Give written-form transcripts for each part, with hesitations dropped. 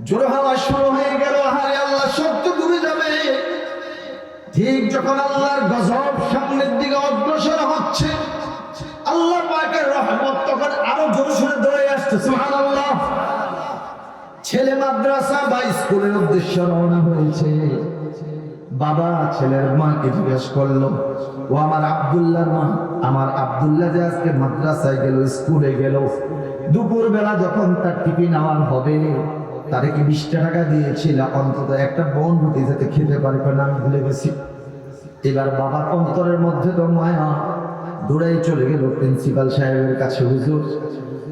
জোরে হাওয়া শুরু হয়ে গেল, হায় আল্লাহ শব্দ ডুবে যাবে। ঠিক যখন আল্লাহর গজব সামনের দিকে অগ্রসর হচ্ছে, আল্লাহ পাকের রহমত তখন আরো জোরে সোরে দৌড়ে আসছে। সুবহানাল্লাহ। ছেলে মাদ্রাসা বা স্কুলের উদ্দেশ্যে রওনা হয়েছে। বাবা ছেলের মাকে জিজ্ঞেস করলো, ও আমার আব্দুল্লাহর মা, আমার আব্দুল্লাহ যে আজকে মাদ্রাসায় গেল, স্কুলে গেল, দুপুর বেলা যখন তার টিফিন নেওয়ার হবে, তারে কি 20 টাকা দিয়েছিল অন্তত একটা বন রুটি যাতে খেতে পারে? কারণ আমি ভুলে গেছি। এবার বাবার অন্তরের মধ্যে তো মায়া, দৌড়াই চলে গেল প্রিন্সিপাল সাহেবের কাছে, হুজুর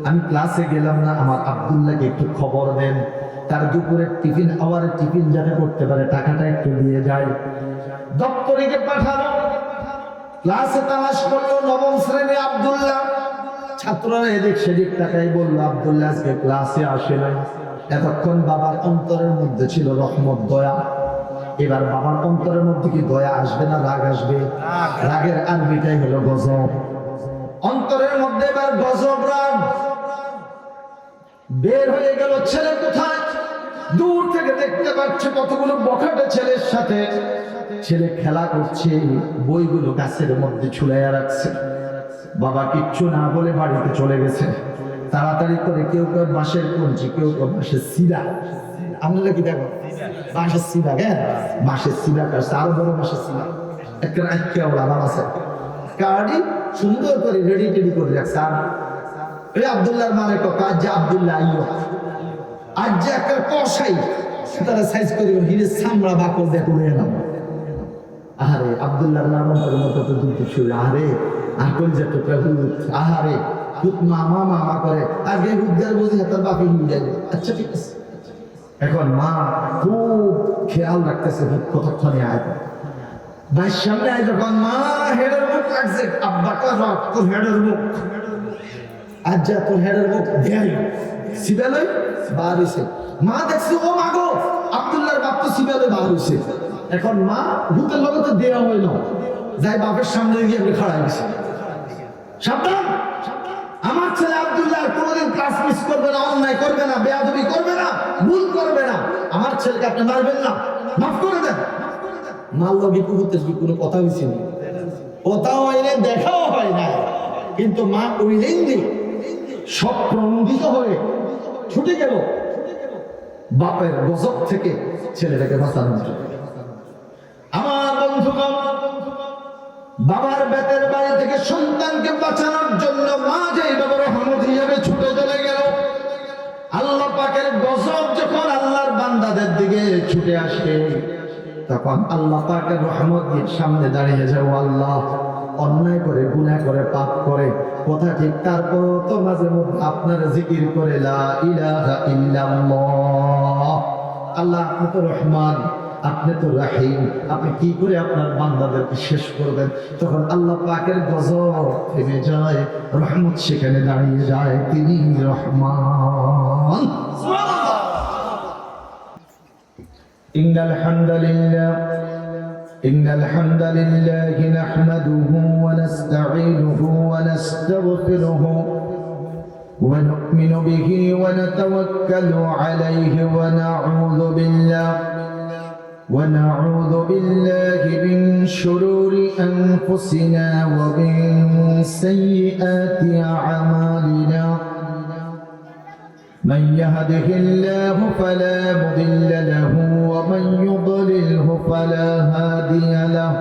আমি ক্লাসে গেলাম না, আমার আব্দুল্লাহকে একটু খবর দেন, তার দুপুরের টিফিন আওয়ারের টিফিন যাতে করতে পারে, টাকাটা একটু দিয়ে যায়। দপ্তরিকে পাঠানো, ক্লাসে তালাশ করলো, নবম শ্রেণী আব্দুল্লাহ। ছাত্ররা এদিক সেদিক তাকাই বললো, আব্দুল্লাহ আজকে ক্লাসে আসে নাই। এতক্ষণ বাবার অন্তরের মধ্যে ছিল রহমত, দয়া। এবার বাবার অন্তরের মধ্যে কি দয়া আসবে না রাগ আসবে? রাগের আরবিটাই হলো গজব। অন্তরের মধ্যে এবার গজব, রাগ বের হয়ে গেল। ছেলে কোথায়? দূর থেকে দেখতে পাচ্ছে কতগুলো বখাটে ছেলের সাথে ছেলে খেলা করছে, বইগুলো গাছের মধ্যে ঝুলাইয়া রাখছে। বাবা কিচ্ছু না বলে বাড়িতে চলে গেছে। তাড়াতাড়ি করে কেউ কেউ বাঁশের কঞ্চি, কেউ কেউ বাঁশের সিরা, আপনারা কি দেখো বাঁশের সিরা, হ্যাঁ বাঁশের সিরা কাটছে, আরো বড় বাঁশের সিরা একটা আবার আছে, কার্ডি সুন্দর করে রেডি টেডি করে রাখছে। আর এই আব্দুল্লাহর মানে কাজ যে আব্দুল্লাহ আইয়ো আজ যে একটা কষাই তারা সাইজ করে হিরে সামরা বাকল দিয়ে করে এলাম। আহারে আব্দুল্লাহর নাম অন্তরের মতো তো দুটো শুরু, আহারে আকল যে তো হুত, আহারে হুত মামা মামা করে, আগে হুদ্দার বুঝি হাতার বাপি হয়ে যাবে। আচ্ছা ঠিক আছে। এখন মা খুব খেয়াল রাখতেছে হুত কতক্ষণে আয়, ভাই সামনে আয় যখন, মা হেডের মুখ লাগছে, আব্বা কর তোর হেডের মুখ, আজ যা তোর হেডের মুখ দেয় সিবেলই বার হইছে। মা দেখছে, ও মাগো আব্দুল্লাহর বাপ তো সিবেলই বার হইছে। এখন মা ভূতের লগে তো দেয়া হইল, যাই বাপের সামনে গিয়ে আপনি খাড়াই গেছে, সাবধান আমার ছেলে আব্দুল্লাহ কোনোদিন ক্লাস মিস করবে না, অন্যায় করবে না, বেয়াদবি করবে না, ভুল করবে না। আমার ছেলেকে আপনি মারবেন না, মাফ করে দেন। মারল বিপুতের কি কোনো কথা হয়েছে না, কোথাও হয়নি, দেখাও হয় না, কিন্তু মা ওই লেনদি সব প্রণোদিত হয়ে ছুটে গেল বাপের গজব থেকে ছেলেটাকে বাঁচানোর জন্য। আমার বন্ধুগণ, বাবার বেতের বাড়ি থেকে সন্তানকে বাঁচানোর জন্য মা যেইভাবে রহমত হিসেবে ছুটে চলে গেল, আল্লাহ পাকের গজব যখন আল্লাহর বান্দাদের দিকে ছুটে আসে, তখন আল্লাহ পাকের রহমতের সামনে দাঁড়িয়ে যাও। আল্লাহ অন্যায় করে, গুনাহ করে, পাপ করে, কথা ঠিক, তারপর তো মাঝে মধ্যে আপনার জিকির করে লা ইলাহা ইল্লাল্লাহ। আল্লাহ আপনি তো রহমান, আপনি তো রাহিম, আপনি কি করে আপনার বান্দাদেরকে শেষ করবেন? তখন আল্লাহ পাকের গজব থেমে যায়, রহমত সেখানে দাঁড়িয়ে যায়, তিনি রহমান। ইন্নাল হামদালিল্লাহ ইন্নাল হামদালিল্লাহি নাহমাদুহু ওয়া নাস্তাঈনুহু ওয়া নাস্তাগফিরুহু ওয়া নু'মিনু বিহি ওয়া নাতাওয়াক্কালু আলাইহি ওয়া نعوذ بالله من شرور أنفسنا ومن سيئات أعمالنا من يهده الله فلا مضل له ومن يضلله فلا هادي له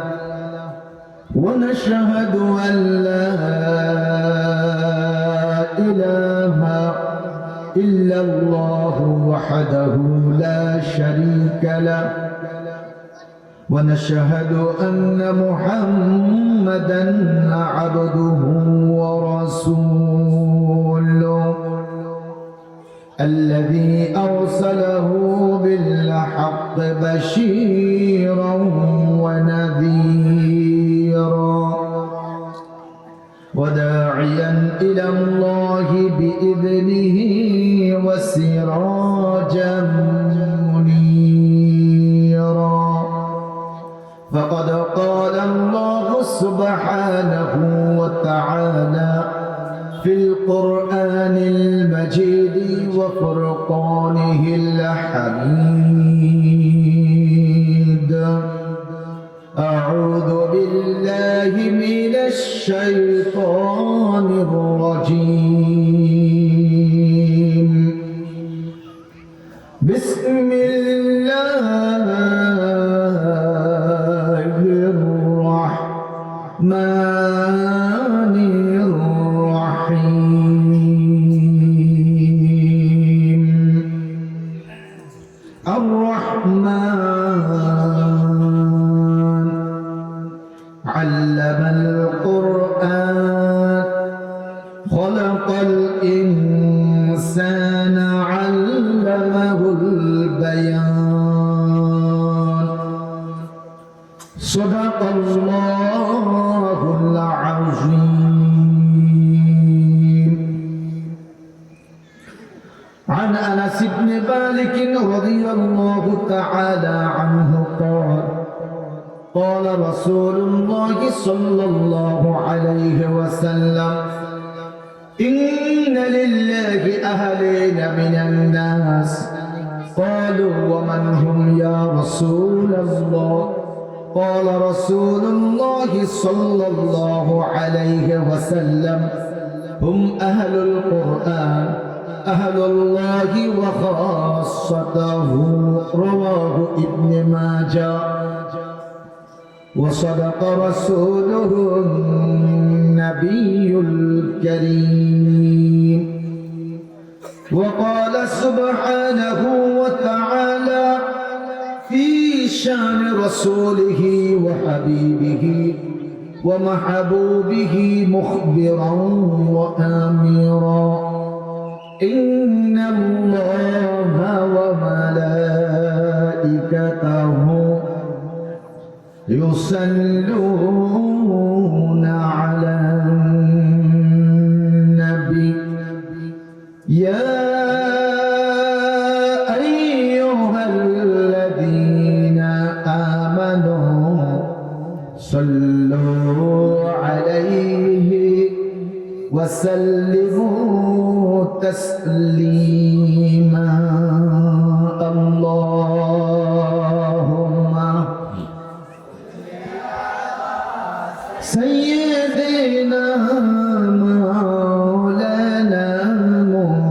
ونشهد أن لا إله إلا الله وحده لا شريك له ونشهد أن محمدًا عبده ورسوله الذي أرسله بالحق بشيرًا ونذيرًا وداعيًا إلى الله بإذنه وسراجًا منيرًا. فقد قال الله سبحانه وتعالى في القرآن المجيد وفرقانه الحميد حميد أعوذ بالله من الشيطان الرجيم بسم الله الرحمن الرحيم الرحمن علم القرآن خلق الإنسان علمه البيان صدق الله العظيم عن أنس بن مالك رضي الله تعالى عنه قال قال رسول الله صلى الله عليه وسلم إن لله أهلين من الناس قالوا ومن هم يا رسول الله قال رسول الله صلى الله عليه وسلم هم أهل القرآن أهل الله وخاصته رواه ابن ماجه وصدق رسوله النبي الكريم وقال سبحانه وتعالى في شان رسوله وحبيبه ومحبوبه مخبرا وآمرا إن الله وملائكته يصلون على النبي يا أيها الذين آمنوا صلوا عليه وسلموا تسليما اللهم سيدنا مولانا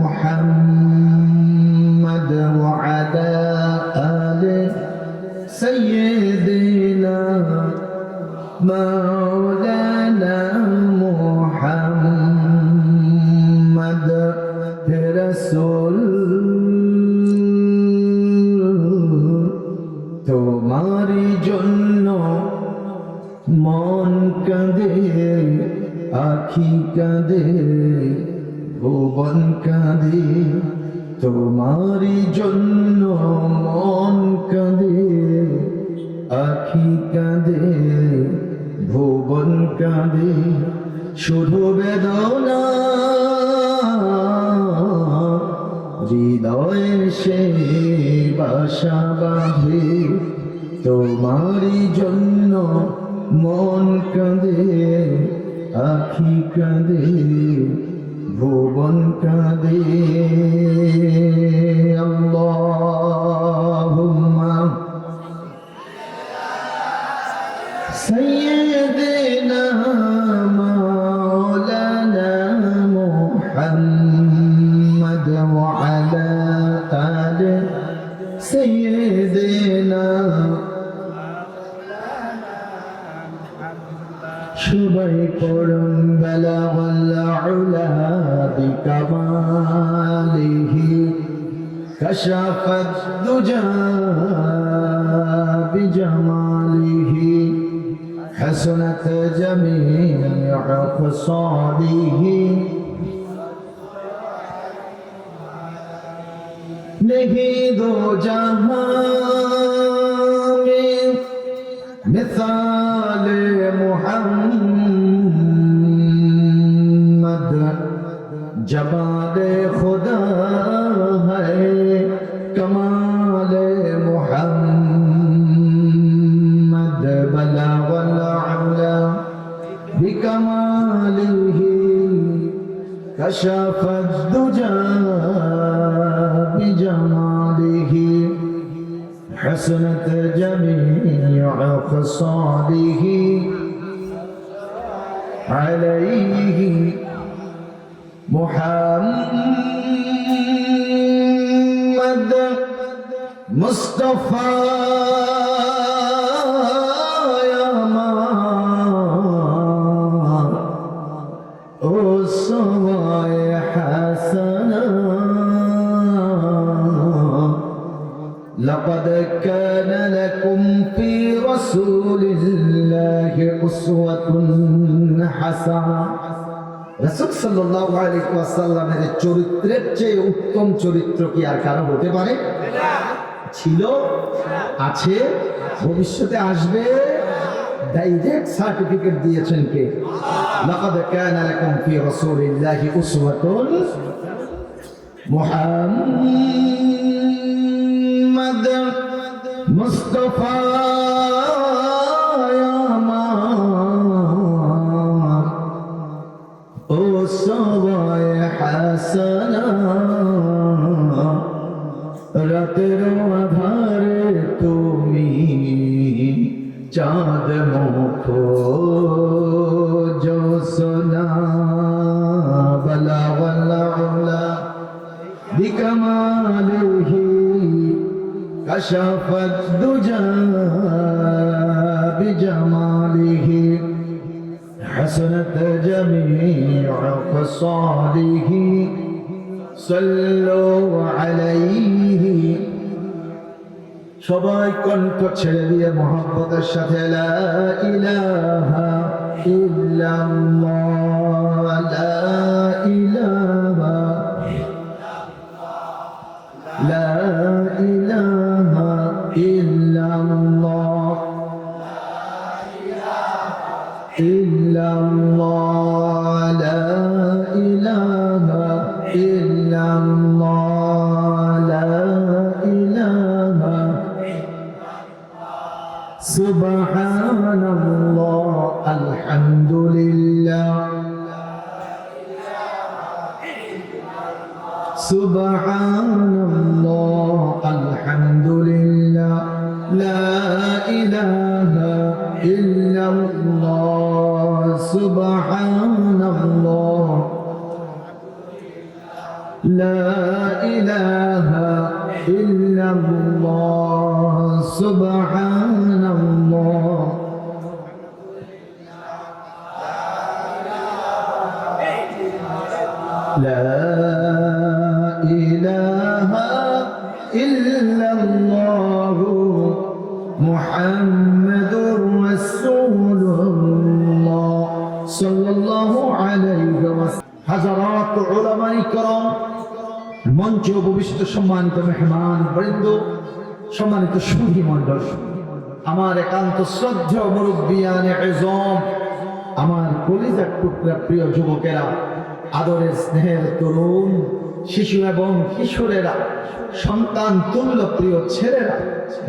محمد وعلى آله سيدنا مولانا محمد رسول তোমারি জন্য মন কাঁদে আখি কাঁদে ভুবন কাঁদে তোমারি জন্য মন কাঁদে আখি কাঁদে ভুবন কাঁদে শুধু বেদনা হৃদয়ে সে বাসা বাঁধে তোমারি জন্য মন কাঁদে আখি কাঁদে ভুবন কাঁদে আল্লাহুম্মা সাইয়্যিদিনা মাওলানা মুহাম্মদ ওয়া আলা আলি সাইয়্যিদিনা সবাই পড়ুন বালাগাল উলা বিকামালিহি কাশাফাদ দুজা বিজামালিহি হাসনাত জামিউ খসালিহি নেহি দো জাহান মে मिसाल मुहम्मद जमाल खुदा है कमाल मुहम्मद बलागल उला बिकमालिही कशफद दुजा बिजमालिही حسنت جميع خصاله عليه محمد مصطفى يا مان أسوة حسنة لقد كان لكم في رسول الله أسوة حسنة রাসূল সাল্লাল্লাহু আলাইহি ওয়াসাল্লামের চরিত্রের চেয়ে উত্তম চরিত্র কি আর কারো হতে পারে? ছিল, আছে, ভবিষ্যতে আসবে। ডাইরেক্ট সার্টিফিকেট দিয়েছেন কে? লাকাদ কানা লাকুম ফি রাসূলিল্লাহি উসওয়াতুন মুহাম্মাদ মুস্তাফা সবাই হাসানা রাতের আধারে তুমি চাঁদ মুখ জোসনা বলা বলা বলা বিকমালিহি কশফত দুজা বিজমালিহি حسنت جميع خصاله صلوا عليه সবাই কণ্ঠ ছেড়ে দিয়ে মোহাম্মতের সাথে লা ইলাহা ইল্লাল্লাহ লা ইলাহা লা ইলাহা ইল্লাল্লাহ إلا الله لا إله إلا الله لا إله سبحان الله الحمد لله سبحان الله الحمد لله لا إله إلا الله سبحان الله لا إله إلا الله سبحان الله لا إله إلا الله محمد رسول الله صلى الله عليه وسلم হাজারাত উলামায়ে কেরাম মঞ্চে উপবিষ্ট সম্মানিত মেহমান বৃন্দ সম্মানিত সুধী মণ্ডল আমার একান্ত শ্রদ্ধেয় মুরব্বিয়ানে আযম আমার কলিজার টুকরা প্রিয় যুবকেরা আদরের স্নেহের তরুণ শিশু এবং কিশোরেরা সন্তান তুল্য প্রিয় ছেলেরা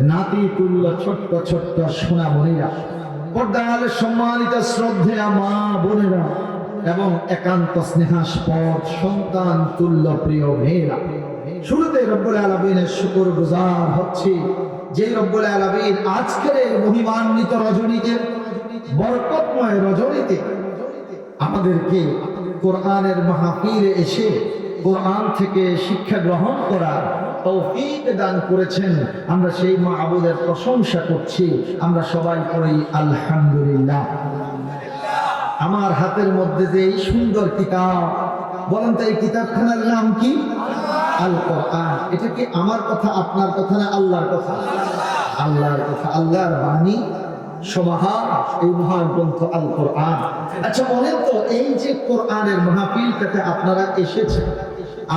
নাতি তুল্য ছোট্ট ছোট্ট সোনামণিরা পর্দার সম্মানিত শ্রদ্ধেয়া মা বোনেরা এবং একান্ত স্নেহাস্পদ সন্তান তুল্য প্রিয় মেয়েরা শুরুতে রব্বুল আলামিনের শুকর গুজার হচ্ছে যে রব্বুল আলামিন আজকের এই মহিমান্বিত রজনীতে বরকতময় রজনীতে আমাদেরকে কোরআনের মাহফিলে এসে কোরআন থেকে শিক্ষা গ্রহণ করার তৌফিক দান করেছেন। আমরা সেই মাবুদের প্রশংসা করছি। আমরা সবাই পড়ি আলহামদুলিল্লাহ। আমার হাতের মধ্যে যে এই সুন্দর কিতাব, বলেন তো এই কিতাবখানার নাম কি? আল কোরআন। এটা কি আমার কথা, আপনার কথা না আল্লাহর কথা? আল্লাহর কথা, আল্লাহর বাণী সমাহার এই মহান গ্রন্থ আল কোরআন। আচ্ছা বলেন তো, এই যে কোরআনের মাহফিলটাতে আপনারা এসেছেন,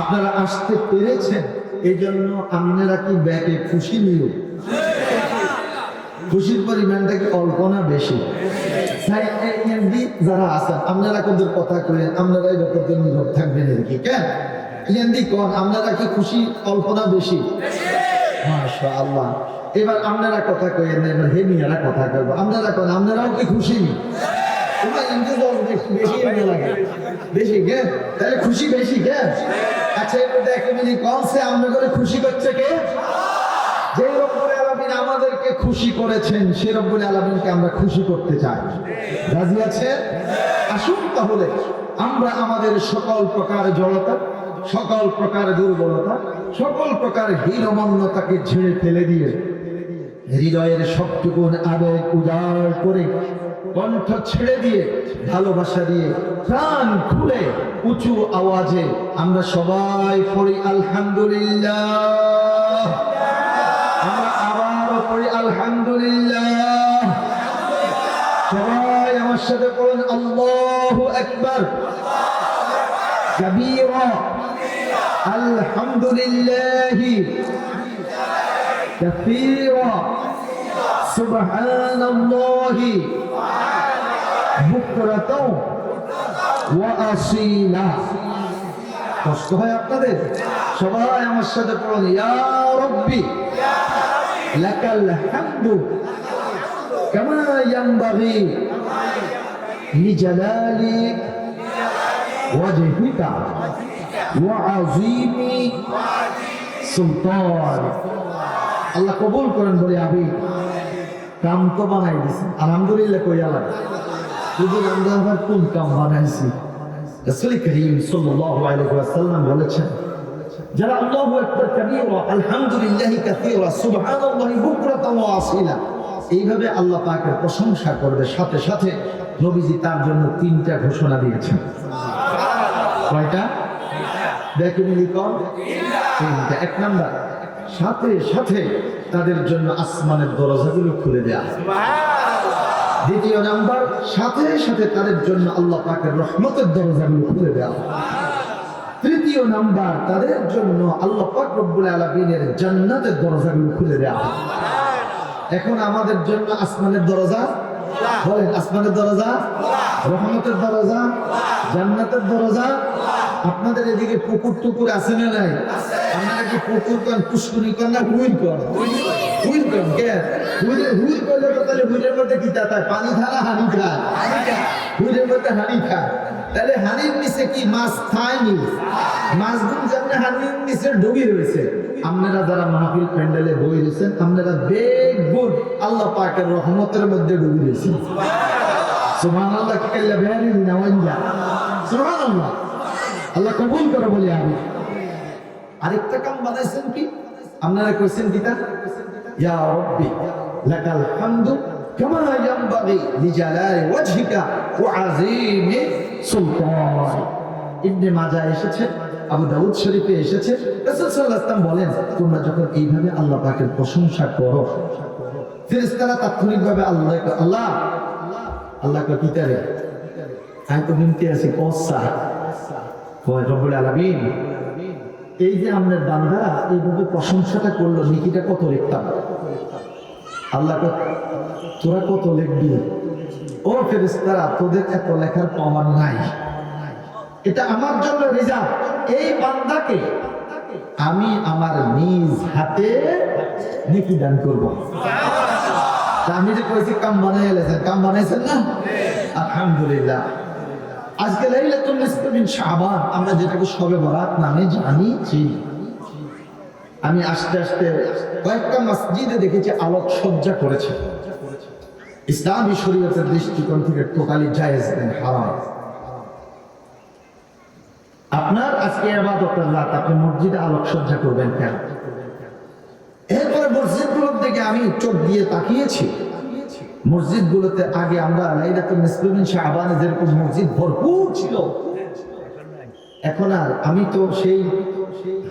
আপনারা আসতে পেরেছেন, এই জন্য আপনারা কি ব্যাকে খুশি নিও? খুশির পরিমাণটা কি অল্প না বেশি? যারা আছেন আপনারা কোনদের কথা করেন, আপনারা এই ব্যাপারে নীরব থাকবেন আর কি। কেন আপনারা কি খুশি অল্প না বেশি? মাশাআল্লাহ। এবার আপনারা কথা কইেন না, এবার হে মিয়ারা কথা কইবো। আপনারা কোন আপনারাও কি খুশি? তোমার ইন্তজার বেশি লাগে, বেশি কে? তাহলে খুশি বেশি কে? আচ্ছা এবার দেখো মিনি কোন সে আমরা করে খুশি করছে কে? যে রব্বুল আলামিন খুশি করেছেন সে রব্বুল আলামিনকে আমরা খুশি করতে চাই। রাজি আছেন? আসুন তাহলে আমরা আমাদের সকল প্রকার জড়তা, সকল প্রকার দুর্বলতা, সকল প্রকার হীনমন্যতাকে ঝেড়ে ফেলে দিয়ে হৃদয়ের সবটুকুন আবেগ উজাড় করে কণ্ঠ ছেড়ে দিয়ে ভালোবাসা দিয়ে প্রাণ খুলে উঁচু আওয়াজে আমরা সবাই পড়ি আলহামদুলিল্লাহ। আমরা আবারও পড়ি আলহামদুলিল্লাহ। সবাই আমার সাথে পড়ুন আল্লাহু আকবার কাবীরা আলহামদুলিল্লাহি কাসীরা সুবহানাল্লাহি বুকরাতাও ওয়া আসীলা। কষ্ট হয় আপনাদের? সবাই আমার সাথে পড়ুন ইয়া রাব্বি লাকাল হামদু কামা ইয়ানবাগি লিজালালি ওয়াজহিকা ওয়া আযীমি সুলতান। আল্লাহ কবুল করেন বলে আমি কাম তো বানাই দিছি আলহামদুলিল্লাহ কই আল্লাহ শুধু আমরা আবার কোন কাম বানাইছি। রাসূল করিম সাল্লাল্লাহু আলাইহি ওয়াসাল্লাম বলেছেন যারা আল্লাহু আকবার কাবীরা আলহামদুলিল্লাহি কাসীরা সুবহানাল্লাহি বুকরাতান ওয়া আসীলা এইভাবে আল্লাহ পাকের প্রশংসা করবে, সাথে সাথে নবীজি তার জন্য 3টা ঘোষণা দিয়েছেন। কয়টা? দেখুন লিখন 3টা। 1 নাম্বার, সাথে সাথে তাদের জন্য আসমানের দরজাগুলো খুলে দেয়া। 2 নাম্বার, সাথে সাথে তাদের জন্য আল্লাহ পাকের রহমতের দরজাগুলো খুলে দেয়া। 3 নাম্বার, তাদের জন্য আল্লাহ পাক রব্বুল আলামিনের জান্নাতের দরজাগুলো খুলে দেয়া। এখন আমাদের জন্য আসমানের দরজা, বলেন আসমানের দরজা, রহমতের দরজা, জান্নাতের দরজা। আপনাদের এদিকে পুকুর টুকুর আছে না নাই? আপনারা কি পুকুর কন, পুষ্করি কন না হুইল কন? হুইল কন কে? হুইল করলে তো তাহলে হুইলের মধ্যে কি তাতায়? পানি খায় না হানি খায়? হুইলের মধ্যে হানি খায়। তাহলে হানির নিচে কি মাছ খায়নি? মাছগুলো যেমন হানির নিচে ডুবি রয়েছে। আপনারা যারা মাহফিল প্যান্ডেলে বই রয়েছেন, আপনারা বেগুন আল্লাহ পাকের রহমতের মধ্যে ডুবি রয়েছেন। সুবহানাল্লাহ কি কাল্লা বেয়ারি না ওয়াইয়া। সুবহানাল্লাহ, আল্লাহ কবুল করে বলি আমি। আরেকটা কাম বানাইছেন কি আপনারা কইছেন কিতা ইয়া রাব্বি লাকাল হামদু কামা ইয়ানবাগি লিজালালি ওয়াজহিকা ওয়া আযীমি সুলতান। ইবনে মাজাহ এসেছে, আবু দাউদ শরীফে এসেছে। রাসূল সাল্লাল্লাহু আলাইহি ওয়াসাল্লাম বলেন তোমরা যখন এইভাবে আল্লাহ পাকের প্রশংসা করো, ফেরেশতারা তাৎক্ষণিকভাবে আল্লাহ আল্লাহকে পিতারে আমি তো নিমতে আছি পৌঁছা কয় রব্বুল আলামিন এই যে আমাদের বান্দা এইভাবে প্রশংসাটা করলো, নেকিটা কত লিখতাম? আল্লাহ তোরা কত লিখবি? ও ফেরেশতারা তোদের এত লেখার প্রমাণ নাই, এটা আমার জন্য রিজার্ভ। এই বান্দাকে আমি আমার নিজ হাতে নেকি দান করব। আমি যে কইছি কাম বানাইলেছেন, কাম বানাইছেন না? আলহামদুলিল্লাহ। আজকে লাইলাতুল নিসফ মিন শাবান, আমরা যেটাকে শবে বরাত নামে জানি। আমি আস্তে আস্তে কয়েকটা মসজিদে দেখেছি আলোক সজ্জা করেছে। ইসলামী শরীয়তের দৃষ্টিকোণ থেকে টোটালি জায়েজ নেই, হারাম। আপনার আজকে ইবাদতের রাত, আপনি মসজিদে আলোকসজ্জা করবেন কেন? এরপরে মসজিদগুলোর দিকে আমি চোখ দিয়ে তাকিয়েছি। মসজিদগুলোতে আগে আমরা লাইলাতুল নিসফ মিন শাবানে যেরকম মসজিদ ভরপুর ছিল, এখন আর আমি তো সেই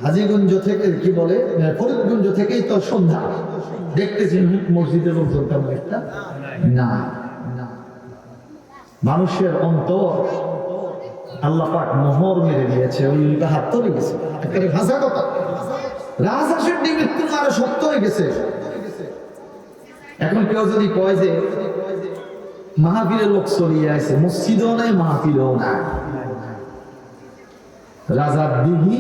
হাজীগঞ্জ থেকে কি বলে ফরিদগঞ্জ থেকেই তো সন্ধ্যা দেখতেছি মসজিদের লোকজন তেমন একটা না। মানুষের অন্তর আল্লাহ পাক মোহর মেরে দিয়েছে, ওই হাত তলে গেছে। একটা ভাষা কথা, রাজহাঁসের মৃত্যু আরো সত্য হয়ে গেছে। এখন কেউ যদি কয় যে মাহফিলের লোক চলিয়ে আছে, মসজিদও নাই মাহফিলও নাই, রাজার দিঘি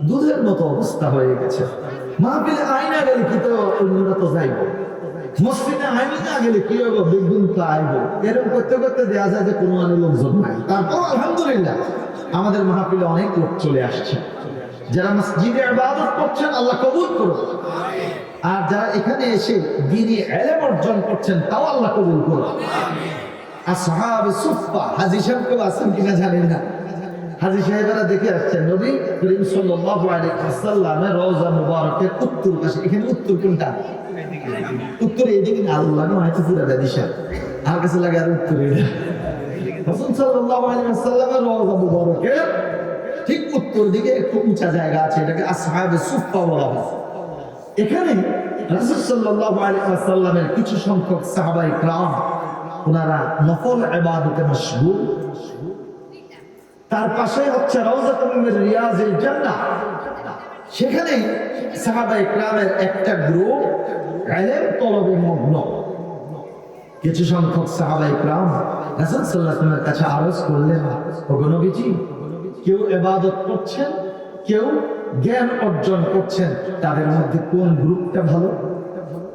দুধের মতো অবস্থা হয়ে গেছে। মাহফিলে আইনা গেলে কি তো অন্যরা তো যাইব, মসজিদে আইনি না গেলে কি হইব, বেগুন তো আইব। এরকম করতে করতে দেওয়া যায় যে কোনো মানে লোকজন নাই। তারপর আলহামদুলিল্লাহ আমাদের মাহফিলে অনেক লোক চলে আসছে। যারা মসজিদে ইবাদত করছেন আল্লাহ কবুল করুন। আর যারা এখানে এসে দ্বীনি ইলম অর্জন করছেন তাও আল্লাহ কবুল করুন। আসহাবে সুফফা হাজী সাহেব কেউ আছেন কিনা জানেন না, হাজী সাহেবেরা দেখে আসছেন নবী করিম সাল্লাল্লাহু আলাইহি ওয়াসাল্লামের রওজা মুবারকের উত্তর পাশে। এখানে উত্তর কোনটা? উত্তর এইদিকে না, আল্লাহ না হয়তো পুরো দিশা আর কাছে লাগে আর উত্তরে রাসূল সাল্লাল্লাহু আলাইহি ওয়াসাল্লামের রওজা মুবারকের ঠিক উত্তর দিকে একটু উঁচা জায়গা আছে, এটাকে আসহাবে সুফফা বলা হয়। এখানে রাসূল সাল্লাল্লাহু আলাইহি ওয়াসাল্লামের কিছু সংখ্যক সাহাবায়ে কেরাম ওনারা নফল ইবাদতে মশগুল। তার পাশে হচ্ছে রাউযাতুম মিন রিয়াজিল জান্নাহ, সেখানে সাহাবায়ে কেরামের একটা গ্রুপ ইলম তলবে মগ্ন। কিছু সংখ্যক সাহাবায়ে কেরাম রাসূল সাল্লাল্লাহু আলাইহি ওয়াসাল্লামের কাছে আরজ করলেন, ওগো নবীজি, কেউ ইবাদত করছেন, কেউ জ্ঞান অর্জন করছেন, তাদের মধ্যে কোন গ্রুপটা ভালো?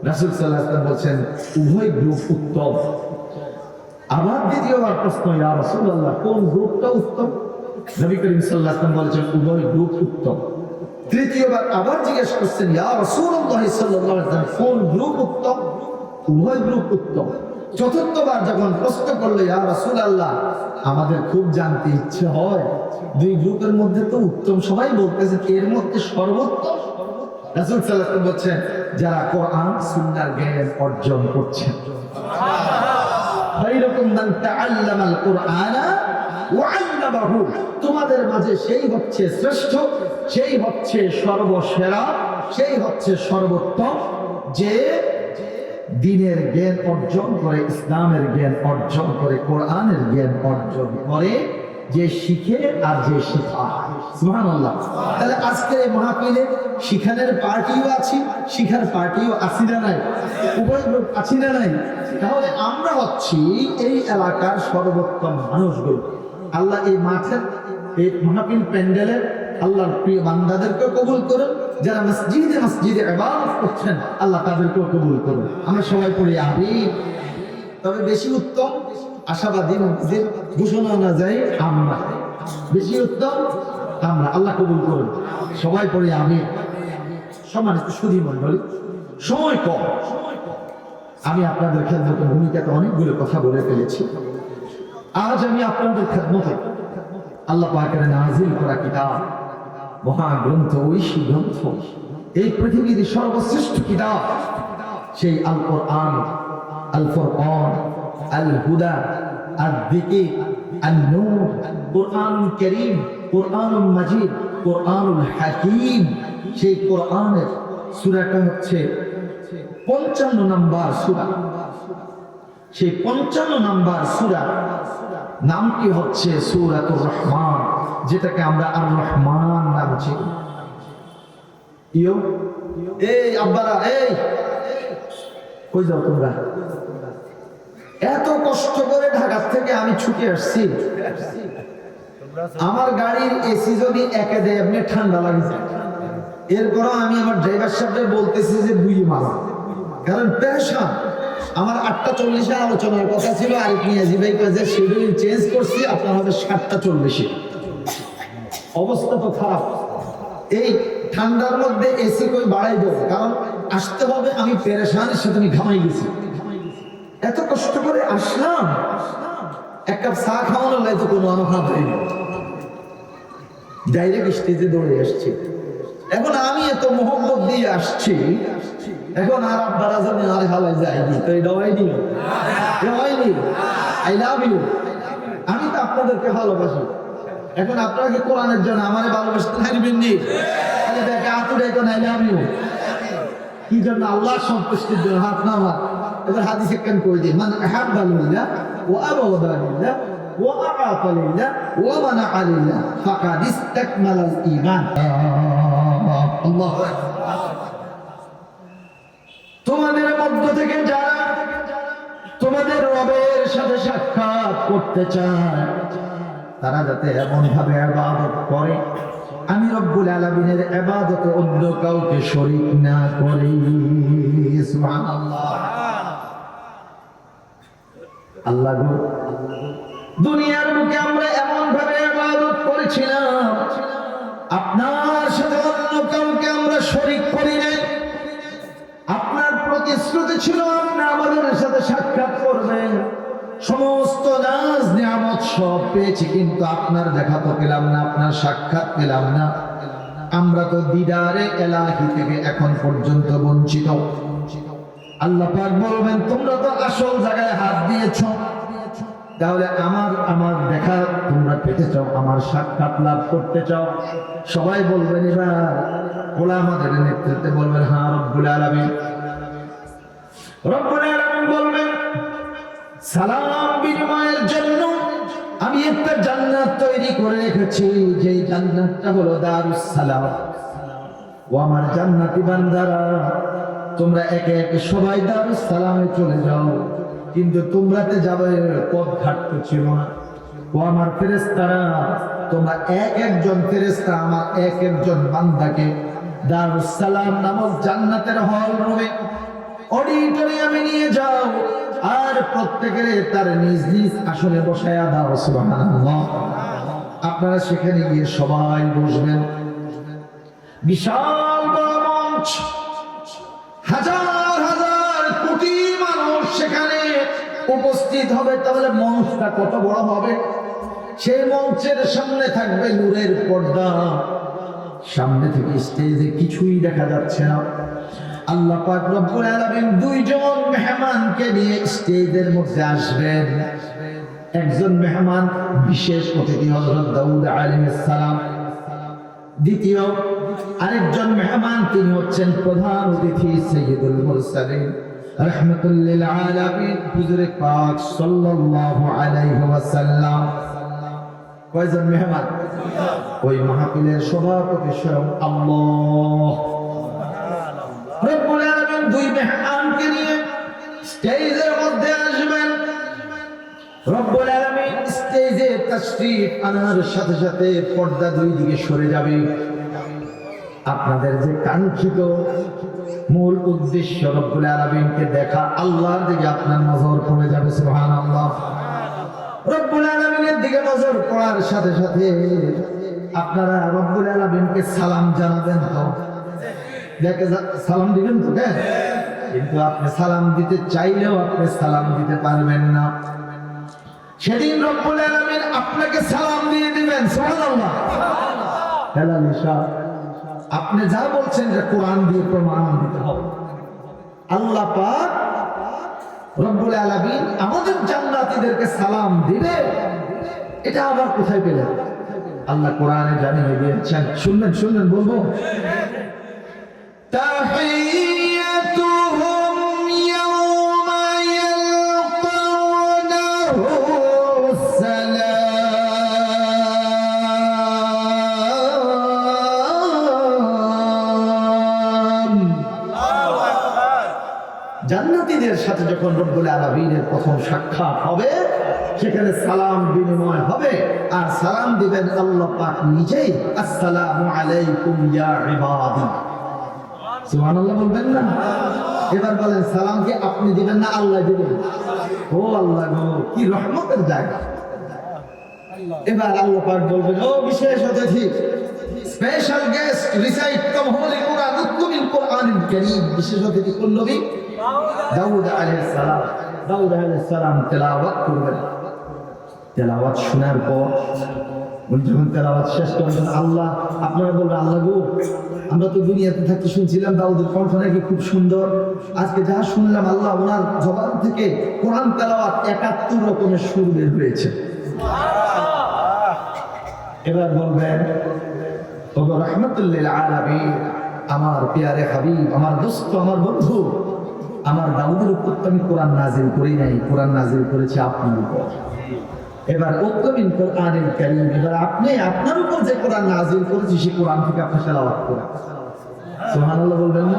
রাসূল সাল্লাল্লাহু আলাইহি ওয়াসাল্লাম বলছেন, উভয় গ্রুপ উত্তম। আবার দ্বিতীয়বার প্রশ্ন, ইয়া রাসূলুল্লাহ, কোন গ্রুপটা উত্তম? নবী করিম সাল্লাল্লাহু আলাইহি ওয়াসাল্লাম বলেছেন, উভয় গ্রুপ উত্তম। তৃতীয়বার আবার জিজ্ঞেস করছেন, ইয়া রাসূলুল্লাহ সাল্লাল্লাহু আলাইহি ওয়াসাল্লাম, কোন গ্রুপ উত্তম? উভয় গ্রুপ উত্তম। চতুর্থবার যখন প্রশ্ন করলো, ইয়া রাসূলুল্লাহ, আমাদের খুব জানতে ইচ্ছে হয়, দুই গ্রুপের মধ্যে তো উত্তম সবাই বলতেছে, এর মধ্যে সর্বোত্তম? রাসূল সাল্লাল্লাহু আলাইহি ওয়াসাল্লাম বলছেন, যারা কোরআন সুন্নাহর জ্ঞান অর্জন করছে। খায়রুকুম মান তাআল্লামাল কুরআনা ওয়া আল্লামাহু, তোমাদের মাঝে সেই হচ্ছে শ্রেষ্ঠ, সেই হচ্ছে সর্বসেরা, সেই হচ্ছে সর্বোত্তম, যে দ্বীনের জ্ঞান অর্জন করে, ইসলামের জ্ঞান অর্জন করে, কোরআনের জ্ঞান অর্জন করে, যে শিখে আর যে শেখায়। সুবহানাল্লাহ। তাহলে আজকে এই মাহফিলে শিখানের পার্টিও আছি, শিখার পার্টিও আছি না নাই? উভয় লোক আছি না নাই? তাহলে আমরা হচ্ছি এই এলাকার সর্বোত্তম মানুষগুলো। আল্লাহ এই মাঠের, এই মাহফিল প্যান্ডেলের আল্লাহর প্রিয় বান্দাদেরকে কবুল করুন, যারা মসজিদে মসজিদে ইবাদত করছেন আল্লাহ তাদেরকেও কবুল করুন। আমরা সবাই পড়ি আমিন। তবে বেশি উত্তম আশাবাদী নবীদের ঘোষণা না যায় আমরা, বেশি উত্তম আমরা। আল্লাহ কবুল করুন, সবাই পড়ি আমিন। সম্মানিত সুধী মণ্ডলী, সময় কম, আমি আপনাদের খেদমতে ভূমিকাতে অনেকগুলো কথা বলে ফেলেছি। আজ আমি আপনাদের খেদমতে আল্লাহ পাকের নাজিল করা কিতাব, মহাগ্রন্থ, ঐশী গ্রন্থ, এই পৃথিবীর সর্বশ্রেষ্ঠ কিতাব, সেই আল কোরআন, আল ফুরকান, আল হুদা, আল যিকির, আন নূর, কোরআনুল কারীম, কোরআনুল মাজিদ, কোরআনুল হাকীম, সেই কোরআনের সূরাটা হচ্ছে 55 নম্বর সূরা। সেই 55 নম্বর সূরা নামটি হচ্ছে সূরাতুর রহমান, যেটাকে আমরা আর রহমান নাম চিনি। এই আব্বারা, এই কই যাও তোমরা? এত কষ্ট করে ঢাকা থেকে আমি ছুটে আসছি, আমার গাড়ির এসি যদি একে দেয় এমনি ঠান্ডা লাগছে। এরপরও আমি আমার ড্রাইভার সাহেবকে বলতেছি যে বুঝি মারা, কারণ পেরেশান। আমার 8:40 আলোচনার কথা ছিল, আরিফ নিয়াজি ভাই কাজে শিডিউল চেঞ্জ করছি, আপনার হবে 7:40। অবস্থা তো খারাপ। এই ঠান্ডার মধ্যে এসি কই বাড়াই দেবো, কারণ আসতে হবে, আমি পেরেশান, সে তুমি ঘামাই গেছি। এত কষ্ট করে আসলাম, এক কাপ চা খাওয়ানো নাই তো কোনো অনুভব হয়নি, ডাইরেক্ট স্টেজে দৌড়ে আসছি। এখন আমি এত মোহাম্মত দিয়ে আসছি, এখন আর আব্বারা জানে আর হালাই যায়নি, তো এটা হয়নি, হয়নি। আই লাভ ইউ, আমি তো আপনাদেরকে ভালোবাসি। এখন আপনাকে কোরআনের জন্য আমারে ভালোবাসতে থাকবেন নি, তাহলে দেখে আতুরে কোন আই লাভ ইউ কি জন্য? আল্লাহর সন্তুষ্টির জন্য। হাত না হাত। এবার হাদিসে কেন কই দিই, মান আহাব্বা লিল্লাহ ওয়া আবগাদা লিল্লাহ ওয়া আ'তা লিল্লাহ ওয়া মানা'a লিল্লাহ ফাকাদ ইসতাকমালাল ঈমান। আল্লাহু আকবার। তোমাদের মধ্য থেকে যারা তোমাদের রবের সাথে সাক্ষাৎ করতে চায়, তারা যাতে এমন ভাবে ইবাদত করে, আমি রব্বুল আলামিনের ইবাদতে অন্য কাউকে শরীক না করি। সুবহানাল্লাহ। আল্লাহ গো, দুনিয়ার বুকে আমরা এমন ভাবে ইবাদত করেছিলাম, আপনার সাথে অন্য কাউকে আমরা শরীক করি নাই। প্রতিশ্রুতি ছিল আপনি আমাদের সাথে সাক্ষাৎ করবেন, সমস্ত নাজ নিয়ামত সব পেয়েছি, কিন্তু আপনার দেখা তো পেলাম না, আপনার সাক্ষাৎ পেলাম না। আমরা তো দিদারে এলাহি থেকে এখন পর্যন্ত বঞ্চিত। আল্লাহ পাক বলবেন তোমরা তো আসল জায়গায় হাত দিয়েছো, তাহলে আমার দেখা তোমরা পেতে চাও, আমার সাক্ষাৎ লাভ করতে চাও। সবাই বলবেন এবার ওলামাদের নেতৃত্বে বলবেন হ্যাঁ রব্বুল আলামিন। রব্বুল আলামিন বলবেন সালাম বিনিময়ের জন্য আমি একটা জান্নাত তৈরি করে রেখেছি, যে জান্নাতটা হলো দারুস সালাম। ও আমার জান্নাতি বান্দারা, তোমরা একে একে সবাই দারুস সালামে চলে যাও, কিন্তু তোমরাতে যাবে পথ ঘাটতে ছিল না। ও আমার ফেরেশতারা, তোমরা এক একজন ফেরেশতা আমার এক একজন বান্দাকে দারুস সালাম নামক জান্নাতের হল রুমে অডিটোরিয়ামে নিয়ে যাও, আর প্রত্যেকের তার নিজ নিজ আসনে বসায়া দাও। সুবহানাল্লাহ। আপনারা সেখানে গিয়ে সবাই বসবেন, বিশাল বড় মঞ্চ, হাজার হাজার কোটি মানুষ সেখানে উপস্থিত হবে। তাহলে মঞ্চটা কত বড় হবে? সেই মঞ্চের সামনে থাকবে নূরের পর্দা, সামনে থেকে স্টেজে কিছুই দেখা যাচ্ছে না। আল্লাহ পাক রব্বুল আলামিন দুইজন মেহমানকে নিয়ে স্টেজের মধ্যে আসবেন। একজন মেহমান বিশেষ অতিথি হযরত দাউদ আলাইহিস সালাম, দ্বিতীয় আরেকজন মেহমান তিনি হচ্ছেন প্রধান অতিথি সাইয়্যিদুল মুরসালিন রাহমাতুল লিল আলামিন হুজুর পাক সাল্লাল্লাহু আলাইহি ওয়াসাল্লাম। কয়জন মেহমান? ওই মাহফিলের সভাপতি স্বয়ং আল্লাহ রব্বুল আলামিন দুই মেহমানকে নিয়ে স্টেজের মধ্যে আসবেন। রব্বুল আলামিন স্টেজে তাশরীফ আনার সাথে সাথে পর্দা দুই দিকে সরে যাবে। আপনাদের যে কাঙ্ক্ষিত মূল উদ্দেশ্য রব্বুল আলামিনকে দেখা, আল্লাহর দিকে আপনার নজর পড়ে যাবে। সুবহানাল্লাহ। রব্বুল আলামিনের দিকে নজর পড়ার সাথে সাথে আপনারা রব্বুল আলামিনকে সালাম জানাবেন। তো দেখে সালাম দিবেন তো, কিন্তু আপনি সালাম দিতে চাইলেও আপনি সালাম দিতে পারবেন না। সেদিন রব্বুল আলামিন আপনাকে সালাম দিয়ে দিবেন। সুবহানাল্লাহ। আপনি যা বলছেন যে কোরআন দিয়ে প্রমাণ দিতে হবে। আল্লাহ পাক রব্বুল আলামিন আমাদের জান্নাতীদেরকে সালাম দিবে, এটা আবার কোথায় পেলেন? আল্লাহ কোরআনে জানিয়ে দিয়েছেন। শুনবেন বলবো, তাহিয়াতুহুম ইয়াওমা ইয়ালকাউনাহু সালাম। জান্নাতীদের সাথে যখন রব্বুল আলামিনের প্রথম সাক্ষাৎ হবে, সেখানে সালাম বিনিময় হবে, আর সালাম দিবেন আল্লাহ পাক নিজেই। আসসালামু আলাইকুম ইয়া ইবাদি। সুবহানাল্লাহ বলবেন না? এবার বলেন সালাম কি আপনি দিবেন না আল্লাহ দিবেন? ও আল্লাহ গো, কি রহমতের জায়গা। এবার আল্লাহ পাক বলবেন ও বিশেষ অতিথি, special guest, recite from holy Quran, উতলুবিল কোরআনিল কারীম। বিশেষ অতিথি কোন নবী? দাউদ আলাইহিস সালাম। দাউদ আলাইহিস সালাম তেলাওয়াত করবেন। তেলাওয়াত শোনার পর যখন তেলাওয়াত শেষ করবেন, আল্লাহ আপনারা বলবেন আল্লাহ গো, আমরা তো দুনিয়াতে থাকতে শুনছিলাম দাউদের কণ্ঠ নাকি খুব সুন্দর, আজকে যা শুনলাম আল্লাহ ওনার জবান থেকে কোরআন তেলাওয়াত ৭১ রকমের সুর বের হয়েছে। এবার বলবেন ওগো রাহমাতুল লিল আলামিন, আমার পিয়ারে হাবিব, আমার দোস্ত, আমার বন্ধু, আমার দাউদের উপর তো আমি কোরআন নাজিল করি নাই, কোরআন নাজিল করেছি আপনার উপর। এবার উতলুবিল কোরআনিল কারীম, এবার আপনি আপনার উপর যে কোরআন নাজিল করেছি সেই কোরআন থেকে আপনি তেলাওয়াত করেন। সুবহানাল্লাহ বলবেন না?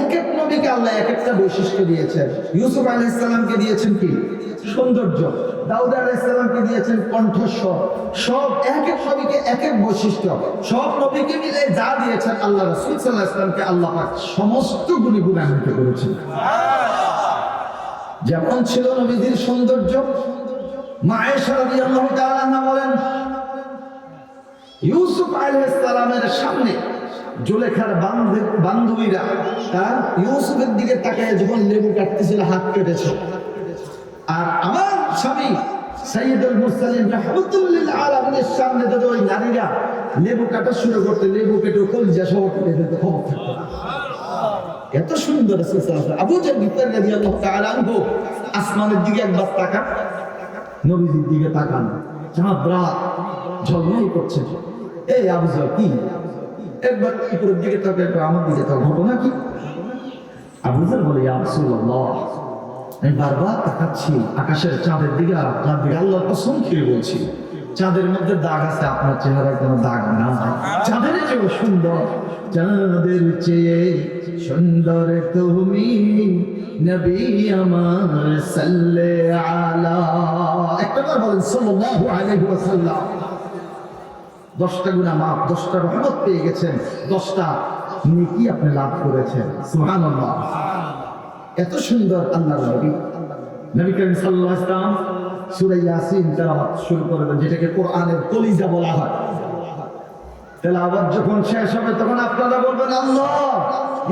এক এক নবীকে আল্লাহ এক একটা বৈশিষ্ট্য দিয়েছেন। ইউসুফ আলাইহিস সালামকে দিয়েছেন কি? সৌন্দর্য। দাউদ আলাইহিস সালামকে দিয়েছেন কণ্ঠস্বর। সব এক এক নবীকে এক এক বৈশিষ্ট্য। সব নবীকে মিলে যা দিয়েছেন আল্লাহ রাসূল সাল্লাল্লাহু আলাইহি ওয়াসাল্লামকে আল্লাহ পাক সমস্ত গুণে গুণান্বিত করেছেন। যেমন ছিল নবীদের সৌন্দর্য, মা আয়েশা রাদিয়াল্লাহু তাআলা আনহা বলেন ইউসুফ আলাইহিস সালামের সামনে জুলেখার বান্ধবীরা তারা ইউসুফের দিকে তাকায় যখন লেবু কাটতেছিল হাত কেটেছে। আর আমার স্বামী সাইয়্যিদুল মুরসালিন রাহমাতুল লিল আলামিনের সামনে যদি ওই নারীরা লেবু কাটা শুরু করতে, লেবু কেটে কলিজা সহ কেটে দিতে খবর থাকতো না। এত সুন্দর রাসূল সাল্লাল্লাহু আলাইহি ওয়াসাল্লাম। আবু জাহল গিফারি রাদিয়াল্লাহু তাআলা আনহু আসমানের দিকে একবার তাকান, নবীজির দিকে তাকান, চাঁদ রাত ঝলমল করছে। এই আবু জাহল কি একবার উপরের দিকে তাকায়, আমার দিকে তাকায়, ঘটনা কি? আবু জাহল বলে, ইয়া রাসূলুল্লাহ, আমি বারবার তাকাচ্ছি আকাশের চাঁদের দিকে, আর আপনার দিকে আল্লাহর কসম খেয়ে বলছি চাঁদের মধ্যে দাগ আছে, আপনার চেহারায় কোনো দাগ না। চাঁদের চেয়ে সুন্দর, চাঁদের চেয়ে সুন্দর তুমি নবী আমার সাল্লাল্লাহু আলা, একবার বলেন সাল্লাল্লাহু আলাইহি ওয়াসাল্লাম। 10টা গুনাহ মাফ, 10টা রহমত পেয়ে গেছেন, 10টা নেকি আপনি লাভ করেছেন। সুবহানাল্লাহ। এত সুন্দর আল্লাহর নবী, নবী করিম সাল্লাল্লাহু আলাইহি ওয়াসাল্লাম সূরা ইয়াসিন তেলাওয়াত শুরু করবেন, যেটাকে কোরআনের কলিজা বলা হয়। তেলাওয়াত যখন শেষ হবে তখন আপনারা বলবেন, আল্লাহ,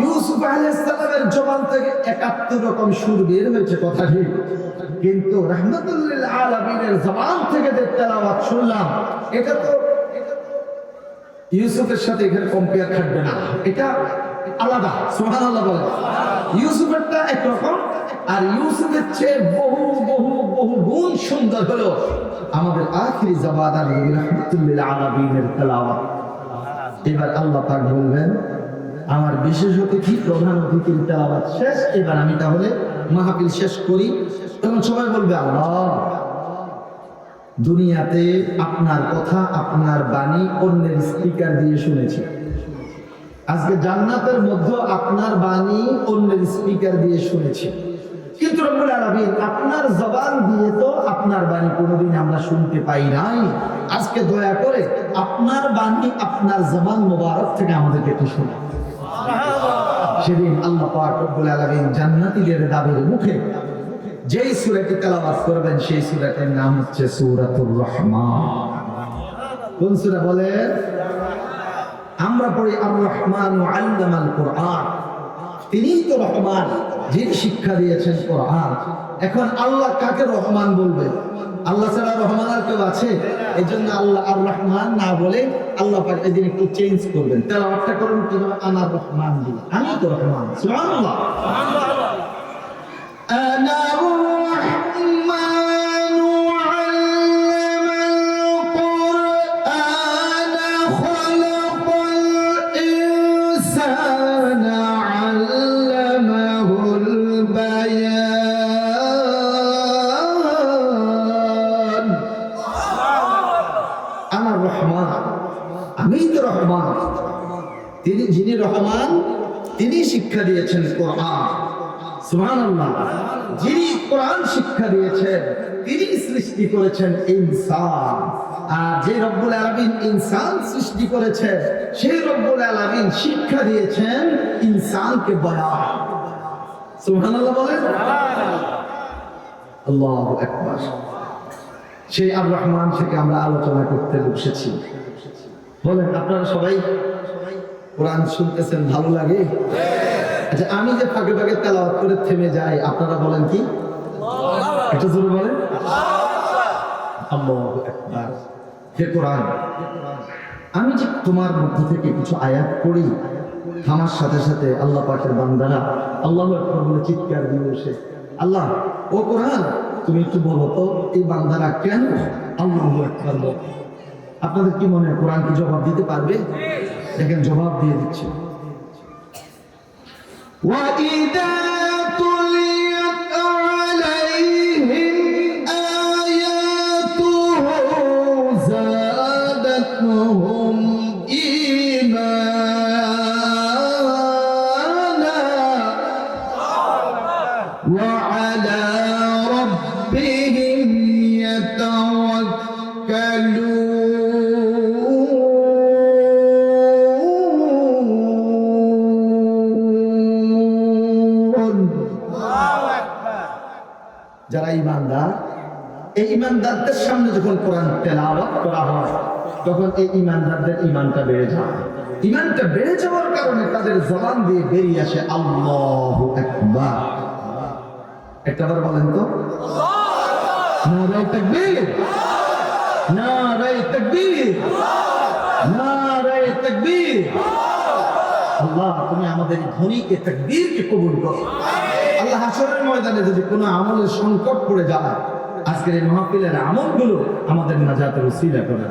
ইউসুফ আলাইহিস সালামের জবান থেকে 71 রকম সুর বের হয়েছে, কথা ঠিক, কিন্তু রাহমাতুল লিল আলামিনের জবান থেকে যে তেলাওয়াত শুনলাম, এটা তো ইউসুফের সাথে এখানে কম্পেয়ার থাকবে না, এটা আলাদা। সুবহানাল্লাহ বলেন। ইউসুফেরটা একরকম, আর ইউসুফের চেয়ে বহু বহু বহু গুণ সুন্দর হলো আমাদের আখিরি জাবাদার নবী রাহমাতুল লিল আলামিনের তেলাওয়াত। এবার আল্লাহ পাক বলবেন, আমার বিশেষ অতিথি প্রধান অতিথির তেলাওয়াত শেষ, এবার আমি তাহলে মাহফিল শেষ করি। তখন সবাই বলবে, আল্লাহ, দুনিয়াতে আপনার কথা, আপনার বাণী অন্যের স্পিকার দিয়ে শুনেছি, আজকে জান্নাতের মধ্যে আপনার বাণী অন্যের স্পিকার দিয়ে শুনেছি, কিন্তু রব্বুল আলামিন আপনার জবান দিয়ে তো আপনার বাণী কোনোদিন আমরা শুনতে পাই নাই। আজকে দয়া করে আপনার বাণী আপনার জবান মোবারক থেকে আমাদেরকে একটু শোনান। সেদিন আল্লাহ পাক রব্বুল আলামিন জান্নাতীদের দাবির মুখে যেই সূরাটি তেলাওয়াত করবেন, সেই সূরাটির নাম হচ্ছে সূরাতুর রহমান। কোন সূরা বলেন? আমরা পড়ি আর রহমান আল্লামাল কোরআন, তিনিই তো রহমান, যিনি শিক্ষা দিয়েছেন কোরআন। এখন আল্লাহ কাকে রহমান বলবে? আল্লাহ ছাড়া রহমান আর কেউ আছে? এই জন্য আল্লাহ আর রহমান না বলে আল্লাহ পাক এদিন একটু চেঞ্জ করবেন, তেলাওয়াতটা করুন কিভাবে? আনার রহমান দিয়ে, আমি তো রহমান। সুবহানাল্লাহ। আনা তিনি, যিনি রহমান, তিনি শিক্ষা দিয়েছেন কোরআন। সুবহানাল্লাহ। যিনি কোরআন শিক্ষা দিয়েছেন, তিনি সৃষ্টি করেছেন ইনসান। আর যে রব্বুল আলামিন ইনসান সৃষ্টি করেছেন, সেই রব্বুল আলামিন শিক্ষা দিয়েছেন ইনসানকে বয়ান। সুবহানাল্লাহ বলেন। আল্লাহু আকবার। সেই আর রহমান থেকে আমরা আলোচনা করতে বসেছি। বলেন, আপনারা সবাই কোরআন শুনতেছেন, ভালো লাগে? আচ্ছা, আমি যে ফাঁকে ফাঁকে তেলাওয়াত করে থেমে যাই, আপনারা বলেন কি? একটু জোরে বলেন। আল্লাহু আকবার। হে কোরআন, আমি যে তোমার মধ্য থেকে কিছু আয়াত পড়ি, থামার সাথে সাথে আল্লাহ পাকের বান্দারা আল্লাহু আকবার বলে চিৎকার দিয়ে বসে, আল্লাহ, ও কোরআন, তুমি একটু বলো তো এই বান্দারা কেন আল্লাহু আকবার বলে? আপনাদের কি মনে হয় কোরআন কি জবাব দিতে পারবে? দেখেন, জবাব দিয়ে দিচ্ছে। وَإِذَا تُلِيَتْ عَلَيْهِمْ آيَاتُهُ زَادَتْهُمْ إِيمَانًا وَعَلَى رَبِّهِمْ يَتَوَكَّلُونَ। যারা ঈমানদার, এই ঈমানদারদের সামনে যখন কোরআন তেলাওয়াত করা হয়, তখন এই ঈমানদারদের ঈমানটা বেড়ে যায়। ইমানটা বেড়ে যাওয়ার কারণে তাদের জবান দিয়ে বেরিয়ে আসে আল্লাহু আকবার। একটাবার বলেন তো, নারায়ে তাকবীর, নারায়ে তাকবীর, নারায়ে তাকবীর। আল্লাহ তুমি আমাদের ধ্বনিকে তাকবীরকে কবুল করো। আল্লাহ হাশরের ময়দানে যদি কোনো আমলের সংকট পড়ে যায়, আজকের এই মাহফিলের আমলগুলো আমাদের নাজাতের ওসিলা করেন।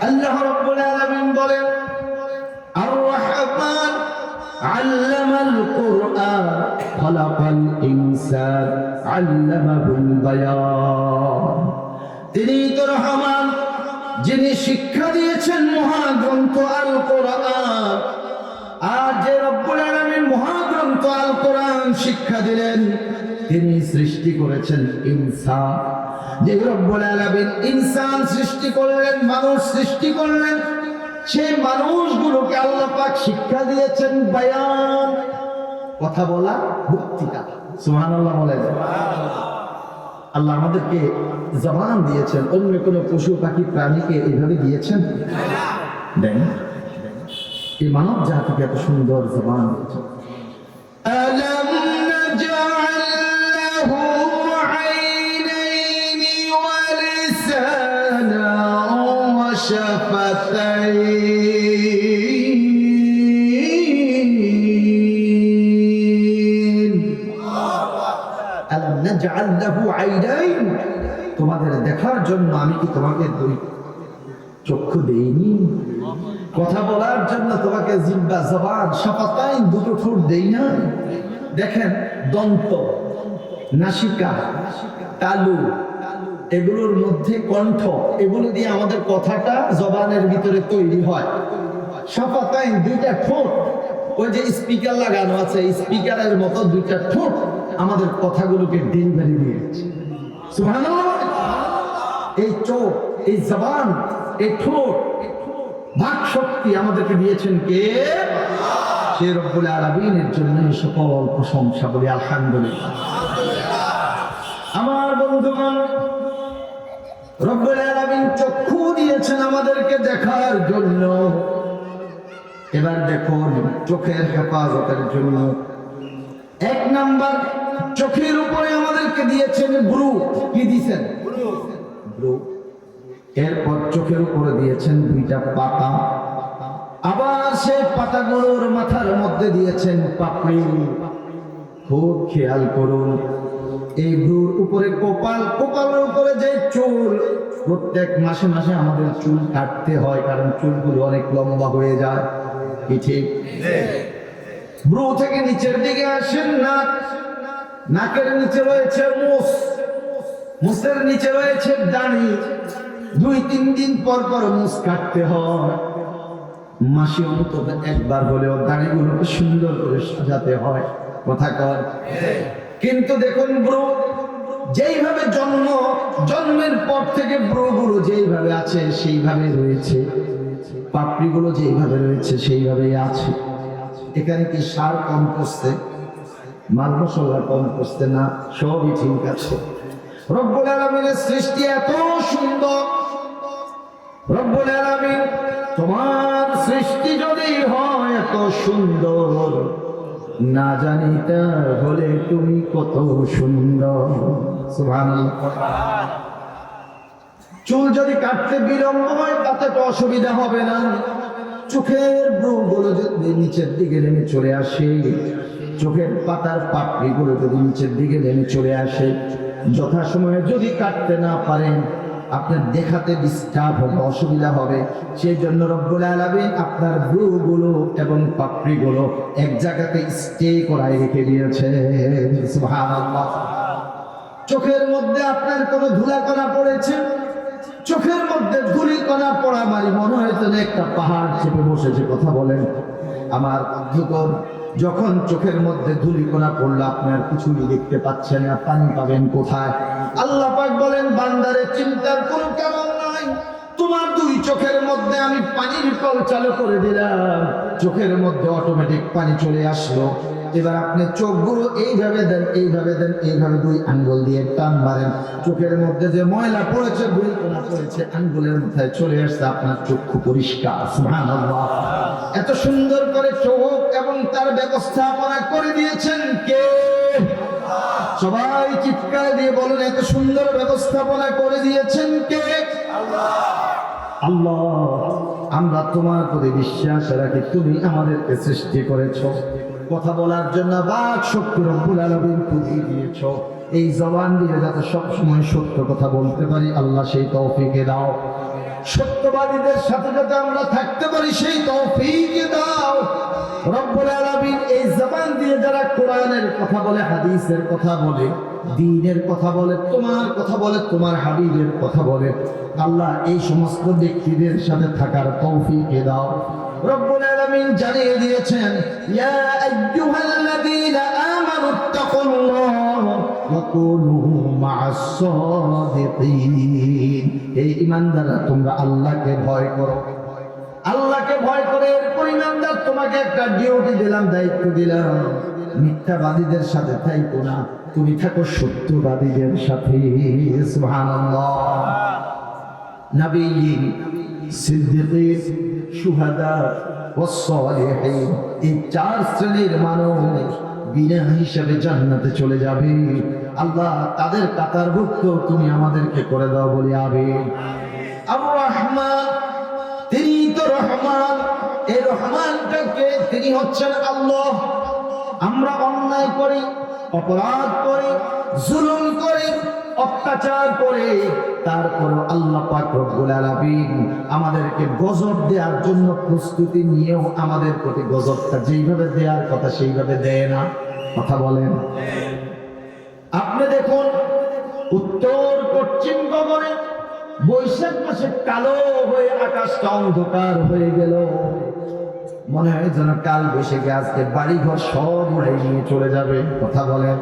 আল্লাহ রাব্বুল আলামিন বলেন, আর রহমান আল্লামাল কুরআন খালাকাল ইনসান আল্লামাহুল বায়ান। তিনি তো রহমান, যিনি শিক্ষা দিয়েছেন মহাগ্রন্থ আল কোরআন। আর যে রব্বুল আলামিন মহাগ্রন্থ আল কোরআন শিক্ষা দিলেন, তিনি সৃষ্টি করেছেন ইনসান। যে রব্বুল আলামিন ইনসান সৃষ্টি করলেন, মানুষ সৃষ্টি করলেন, সেই মানুষগুলোকে আল্লাহ পাক শিক্ষা দিয়েছেন বায়ান, কথা বলা, বক্তৃতা। সুবহানাল্লাহ বলেন। আল্লাহ আমাদেরকে জবান দিয়েছেন, অন্য কোনো পশু পাখি প্রাণীকে এইভাবে দিয়েছেন? দেন। এই মানব জাতিকে এত সুন্দর জবান দিয়েছেন। আলাম নাজআল লাহু আইনাইনি ওয়া লিসানান ওয়া শাফাতাইন। আলাম নাজআল লাহু আইনাইন, তোমাদের দেখার জন্য আমি কি তোমাকে দুই চক্ষু দেইনি? কথা বলার জন্য তোমাকে জিহ্বা, জবান, শাফাতাইন, দুটো ঠোঁট দেই না? দেখেন, দন্ত, নাসিকা, তালু, এগুলোর মধ্যে কণ্ঠ, এগুলো দিয়ে আমাদের কথাটা জবানের ভিতরে তৈরি হয়। শাফাতাইন, দুইটা ঠোঁট, ওই যে স্পিকার লাগানো আছে, স্পিকারের মতো দুইটা ঠোঁট আমাদের কথাগুলোকে ডেলিভারি দিয়েছে। সুবহানাল্লাহ। এই চোখ, এই জবান, এই ঠোঁট, বাক শক্তি আমাদেরকে দিয়েছেন কে? সে রব্বুল আলামিনের জন্য সকল প্রশংসা বলি আলহামদুলিল্লাহ। আমার বন্ধুগণ, রব্বুল আলামিন চক্ষু দিয়েছেন আমাদেরকে দেখার জন্য। এবার দেখুন, চোখের হেফাজতের জন্য এক নাম্বার, চোখের উপরে আমাদেরকে দিয়েছেন ব্রু। কি দিয়েছেন? ব্রু। এরপর চোখের উপরে দিয়েছেন দুইটা পাতা, আবার সেই পাতাগুলোর মাথার মধ্যে দিয়েছেন পাপড়ি। খুব খেয়াল করুন, এই ব্রুর উপরে কপাল, কপালের উপরে যে চুল, প্রত্যেক মাসে মাসে আমাদের চুল কাটতে হয়, কারণ চুলগুলো অনেক লম্বা হয়ে যায়। কি ঠিক? ব্রু থেকে নিচের দিকে আসেন নাক, নাকের নিচে রয়েছে মুছ, মুছের নিচে রয়েছে দাড়ি। 2-3 দিন পর পর মুছ কাটতে হয়। মাসে অন্তত একবার হলেও দাড়িগুলোকে সুন্দর করে সাজাতে হয়। কথা কর। কিন্তু দেখুন, ব্রু যেইভাবে জন্মের পর থেকে ব্রুগুলো যেইভাবে আছে সেইভাবে রয়েছে, পাপড়িগুলো যেইভাবে রয়েছে সেইভাবেই আছে। এখানে কি সার কম করছে, মাল মশলা কম করছে না? সবই ঠিক আছে। রব্বুল আলামিনের সৃষ্টি এত সুন্দর। রব্বুল আলামিন, তোমার সৃষ্টি যদি হয় এত সুন্দর, না জানি তাহলে তুমি কত সুন্দর। সুবহানাল্লাহ। চুল যদি কাটতে বিলম্ব হয় তাতে তো অসুবিধা হবে না। চোখের ব্রুগুলো যদি নিচের দিকে নেমে চলে আসে, চোখের পাতার পাপড়িগুলো যদি নিচের দিকে নেমে চলে আসে, যথাসময়ে যদি কাটতে না পারেন, আপনার দেখাতে ডিস্টার্ব হবে, অসুবিধা হবে। সেই জন্য রব্বুল আলামিন আপনার ব্রুগুলো এবং পাপড়িগুলো এক জায়গাতে স্টে করায় রেখে দিয়েছে। সুবহানাল্লাহ। চোখের মধ্যে আপনার কোনো ধুলাকণা পড়েছে, চোখের মধ্যে ধুলিকণা পড়া মানে মনে হয়তো একটা পাহাড় চেপে বসেছে। কথা বলেন। আমার বন্ধুগণ, যখন চোখের মধ্যে ধুলিকণা পড়লো, আপনার কিছুই দেখতে পাচ্ছেন না, পানি পাবেন কোথায়? আল্লাহ পাক বলেন, বান্দারে চিন্তার কোনো কারণ নাই, তোমার 2 চোখের মধ্যে আমি পানির কল চালু করে দিলাম, চোখের মধ্যে অটোমেটিক পানি চলে আসলো। এবার আপনি চোখগুলো এইভাবে দেন, এইভাবে দেন, এইভাবে 2 আঙ্গুল দিয়ে টান মারেন, চোখের মধ্যে যে ময়লা পড়েছে, গুলকণা পড়েছে, আঙ্গুলের মাথায় চলে আসছে, আপনার চক্ষু পরিষ্কার। সুবহানাল্লাহ। এত সুন্দর করে চোখ এবং তার ব্যবস্থাপনা করে দিয়েছেন কে? সবাই চিৎকার দিয়ে বলেন, এত সুন্দর ব্যবস্থাপনা করে দিয়েছেন কে? আল্লাহ। আমরা তোমার প্রতি বিশ্বাস রাখি, তুমি আমাদেরকে সৃষ্টি করেছো, কথা বলার জন্য বাক শক্তি রব্বুল আলামিন তুমি দিয়েছো, এই জবান দিয়ে যাতে সবসময় সত্য কথা বলতে পারি, আল্লাহ সেই তৌফিকে দাও। সত্যবাদীদের সাথে যাতে আমরা থাকতে পারি, সেই তৌফিকে দাও রব্বুল আলামিন। এই জবান দিয়ে যারা কোরআনের কথা বলে, হাদিসের কথা বলে, দ্বীনের কথা বলে, তোমার কথা বলে, তোমার হাবিবের কথা বলে, আল্লাহ এই সমস্ত ব্যক্তিদের সাথে থাকার তৌফিকে দাও। রব্বুল আলামিন জানিয়ে দিয়েছেন, ইয়া আইয়ুহাল্লাযীনা আমানুত্তাকুল্লাহ ওয়া কুনু মা'আস সাদিকিন। এই ঈমানদাররা, তোমরা আল্লাহকে ভয় করো, আল্লাহকে ভয় করে। এরপর ঈমানদার, তোমাকে একটা ডিউটি দিলাম, দায়িত্ব দিলাম, মিথ্যাবাদীদের সাথে থাকো না, তুমি থাকো সত্যবাদীদের সাথে। সুবহানাল্লাহ। নবীয়িন, সিদ্দিকিন, শুহাদা ওয়াস সালিহিন, এই 4 শ্রেণীর মানুষ বিনা হিসাবে জান্নাতে চলে যাবে। আল্লাহ তাদের কাতারভুক্ত তুমি আমাদেরকে করে দাও, বলি আমিন। আর রহমান, তিনি তো রহমান, এই রহমানটাকে, তিনি হচ্ছেন আল্লাহ। আমরা অন্যায় করি, অপরাধ করি, জুলুম করি, অত্যাচার করে, তারপর আল্লাহ পাক রব্বুল আলামিন আমাদেরকে গজব দেওয়ার জন্য প্রস্তুতি নিয়েও আমাদের প্রতি গজবটা যেইভাবে দেওয়ার কথা সেইভাবে দেয় না। কথা বলেন। আপনি দেখুন, উত্তর পশ্চিম গগনে বৈশাখ মাসে কালো হয়ে আকাশটা অন্ধকার হয়ে গেল, মনে হয় যেন কাল বৈশাখে আজকে বাড়িঘর সব উড়ে নিয়ে চলে যাবে। কথা বলেন।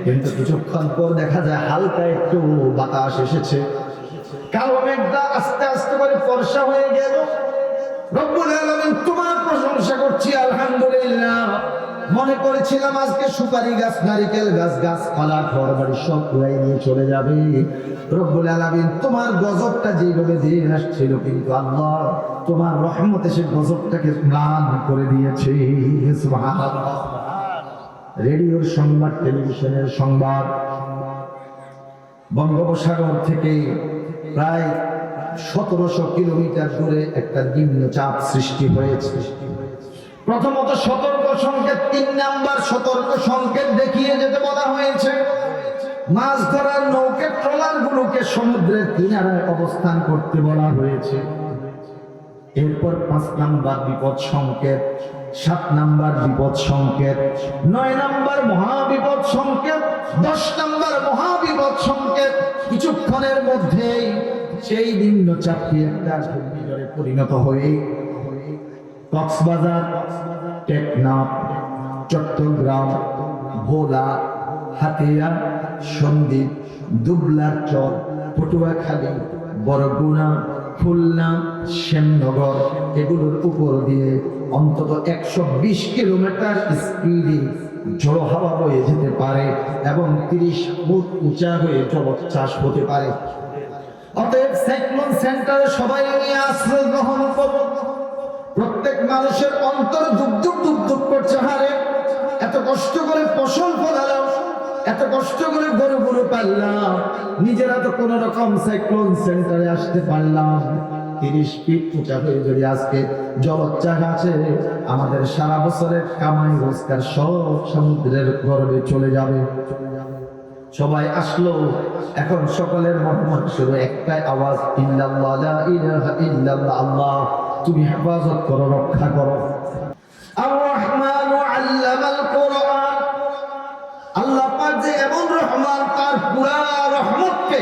কিন্তু কিছুক্ষণ পর দেখা যায় হালকা একটু বাতাস এসেছে, কালো মেঘটা আস্তে আস্তে করে ফর্সা হয়ে গেল। রব্বুল আলামিন তোমার প্রশংসা করছি, আলহামদুলিল্লাহ। মনে করেছিলাম আজকে সুপারি গাছ, নারিকেল গাছ, গাছপালা, ঘর বাড়ি সব উড়াই নিয়ে চলে যাবে। রব্বুল আলামিন তোমার গজবটা যেভাবে দিয়ে আসছিল, কিন্তু আল্লাহ তোমার রহমতে সে গজবটাকে ম্লান করে দিয়েছে। সুবহানাল্লাহ। রেডিওর সংবাদ, টেলিভিশনের সংবাদ, বঙ্গোপসাগর থেকে প্রায় 1700 কিলোমিটার দূরে একটা নিম্নচাপ সৃষ্টি হয়েছে। প্রথমত সতর্ক সংকেত, 3 নাম্বার সতর্ক সংকেত দেখিয়ে যেতে বলা হয়েছে। মাছ ধরার নৌকা, ট্রলার গুলোকে সমুদ্রের কিনারায় অবস্থান করতে বলা হয়েছে। এরপর 5 নাম্বার বিপদ সংকেত, 7 নাম্বার বিপদ সংকেত, 9 নাম্বার মহাবিপদ সংকেত, 10 নাম্বার মহাবিপদ সংকেত। কিছুক্ষণের মধ্যেই সেই নিম্নচাপটি একটা ঘূর্ণিঝড়ে পরিণত হয়ে কক্সবাজার, টেকনাফ, চট্টগ্রাম, ভোলা, হাতিয়া, সন্দ্বীপ, দুবলার চর, পটুয়াখালী, বরগুনা, খুলনা, শ্যামনগর, এগুলোর উপর দিয়ে অন্তত 120 কিলোমিটার স্পিডে ঝড়ো হাওয়া বয়ে যেতে পারে এবং 30 ফুট উঁচা হয়ে জলোচ্ছ্বাস হতে পারে। অতএব সাইক্লোন সেন্টারে সবাই নিয়ে আশ্রয় গ্রহণ করব। প্রত্যেক মানুষের অন্তর দুপ দুপ দুপ দুপ করছে, হারে এত কষ্ট করে ফসল ফলালাম, এত কষ্ট করে গরু গরু পাললাম, নিজেরা তো কোন রকম সাইক্লোন সেন্টারে আসতে পারলাম। 30 ফিট উঁচা হয়ে যদি আজকে জলোচ্ছ্বাস আছে, আমাদের সারা বছরের কামাই রোজগার সব সমুদ্রের গর্ভে চলে যাবে। সবাই আসলো, এখন সকলের মনে শুধু একটাই আওয়াজ, ইল্লাল্লাহ, লা ইলাহা ইল্লাল্লাহ। আল্লাহ তুমি হেফাজত করো, রক্ষা করো। আর রহমান আল্লামাল কোরআন, আল্লাহ পাক যে এমন রহমান, তার পুরা রহমতকে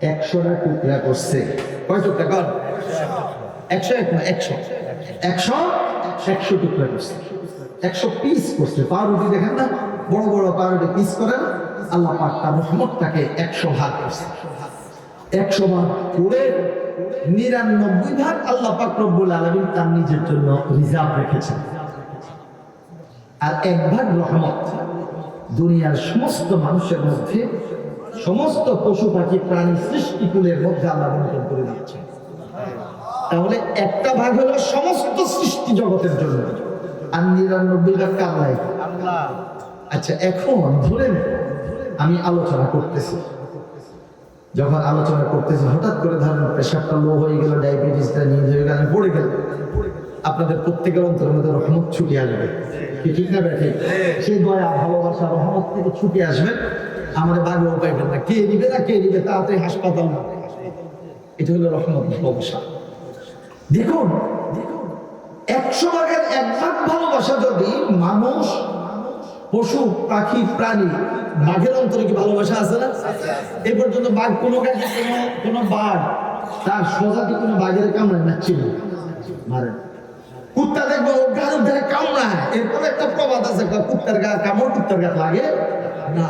100টা টুকরা করছে। কয় টুকরা কর? 101 না, 100 টুকরা করছে, 100 পিস করছে। পাউরুটি দেখেন না, বড় বড় পাউরুটি পিস করেন, আল্লাহ পাক তার রহমতটাকে 100 ভাগ করছে। 100 ভাগ করে 99 ভাগ আল্লাহ পাক রব্বুল আলামিন তার নিজের জন্য রিজার্ভ রেখেছেন। আর 1 ভাগ রহমত দুনিয়ার সমস্ত মানুষের মধ্যে, সমস্ত পশু পাখি প্রাণী সৃষ্টিকুলের মধ্যে আল্লাহ বন্টন করে দিচ্ছেন। তাহলে 1টা ভাগ হলো সমস্ত সৃষ্টি জগতের জন্য, আর 99 ভাগ আল্লাহ। আচ্ছা, এখন ধরেন আমি আলোচনা করতেছি, যখন আলোচনা করতেছি হঠাৎ করে ধরেন প্রেশারটা লো হয়ে গেল, ডায়াবেটিসটা নিয়ে হয়ে গেল, পড়ে গেল, আপনাদের প্রত্যেকের অন্তরের মধ্যে রহমত ছুটে আসবে, কি ঠিক না ব্যাঠিক? সেই দয়া ভালোবাসা রহমত থেকে ছুটে আসবে, আমাদের বাগেও পাইবেন না, কে নিবে না কে নিবে, তাড়াতাড়ি হাসপাতাল না। এটা হলো রহমত ভালোবাসা। দেখুন 100 ভাগের 1 ভাগ ভালোবাসা যদি মানুষ, পশু পাখি প্রাণী, বাঘের অন্তরে কি ভালোবাসা আছে না? এই পর্যন্ত বাঘ কোনো বাঘ তার স্বজাতি কোনো বাঘের কামড়ায় না, ছিল মারে। কুত্তা দেখবো গাছের ধারে কামড়ায়, এরপরে একটা প্রবাদ আছে, কুত্তার গা কামড় কুত্তার গা লাগে না,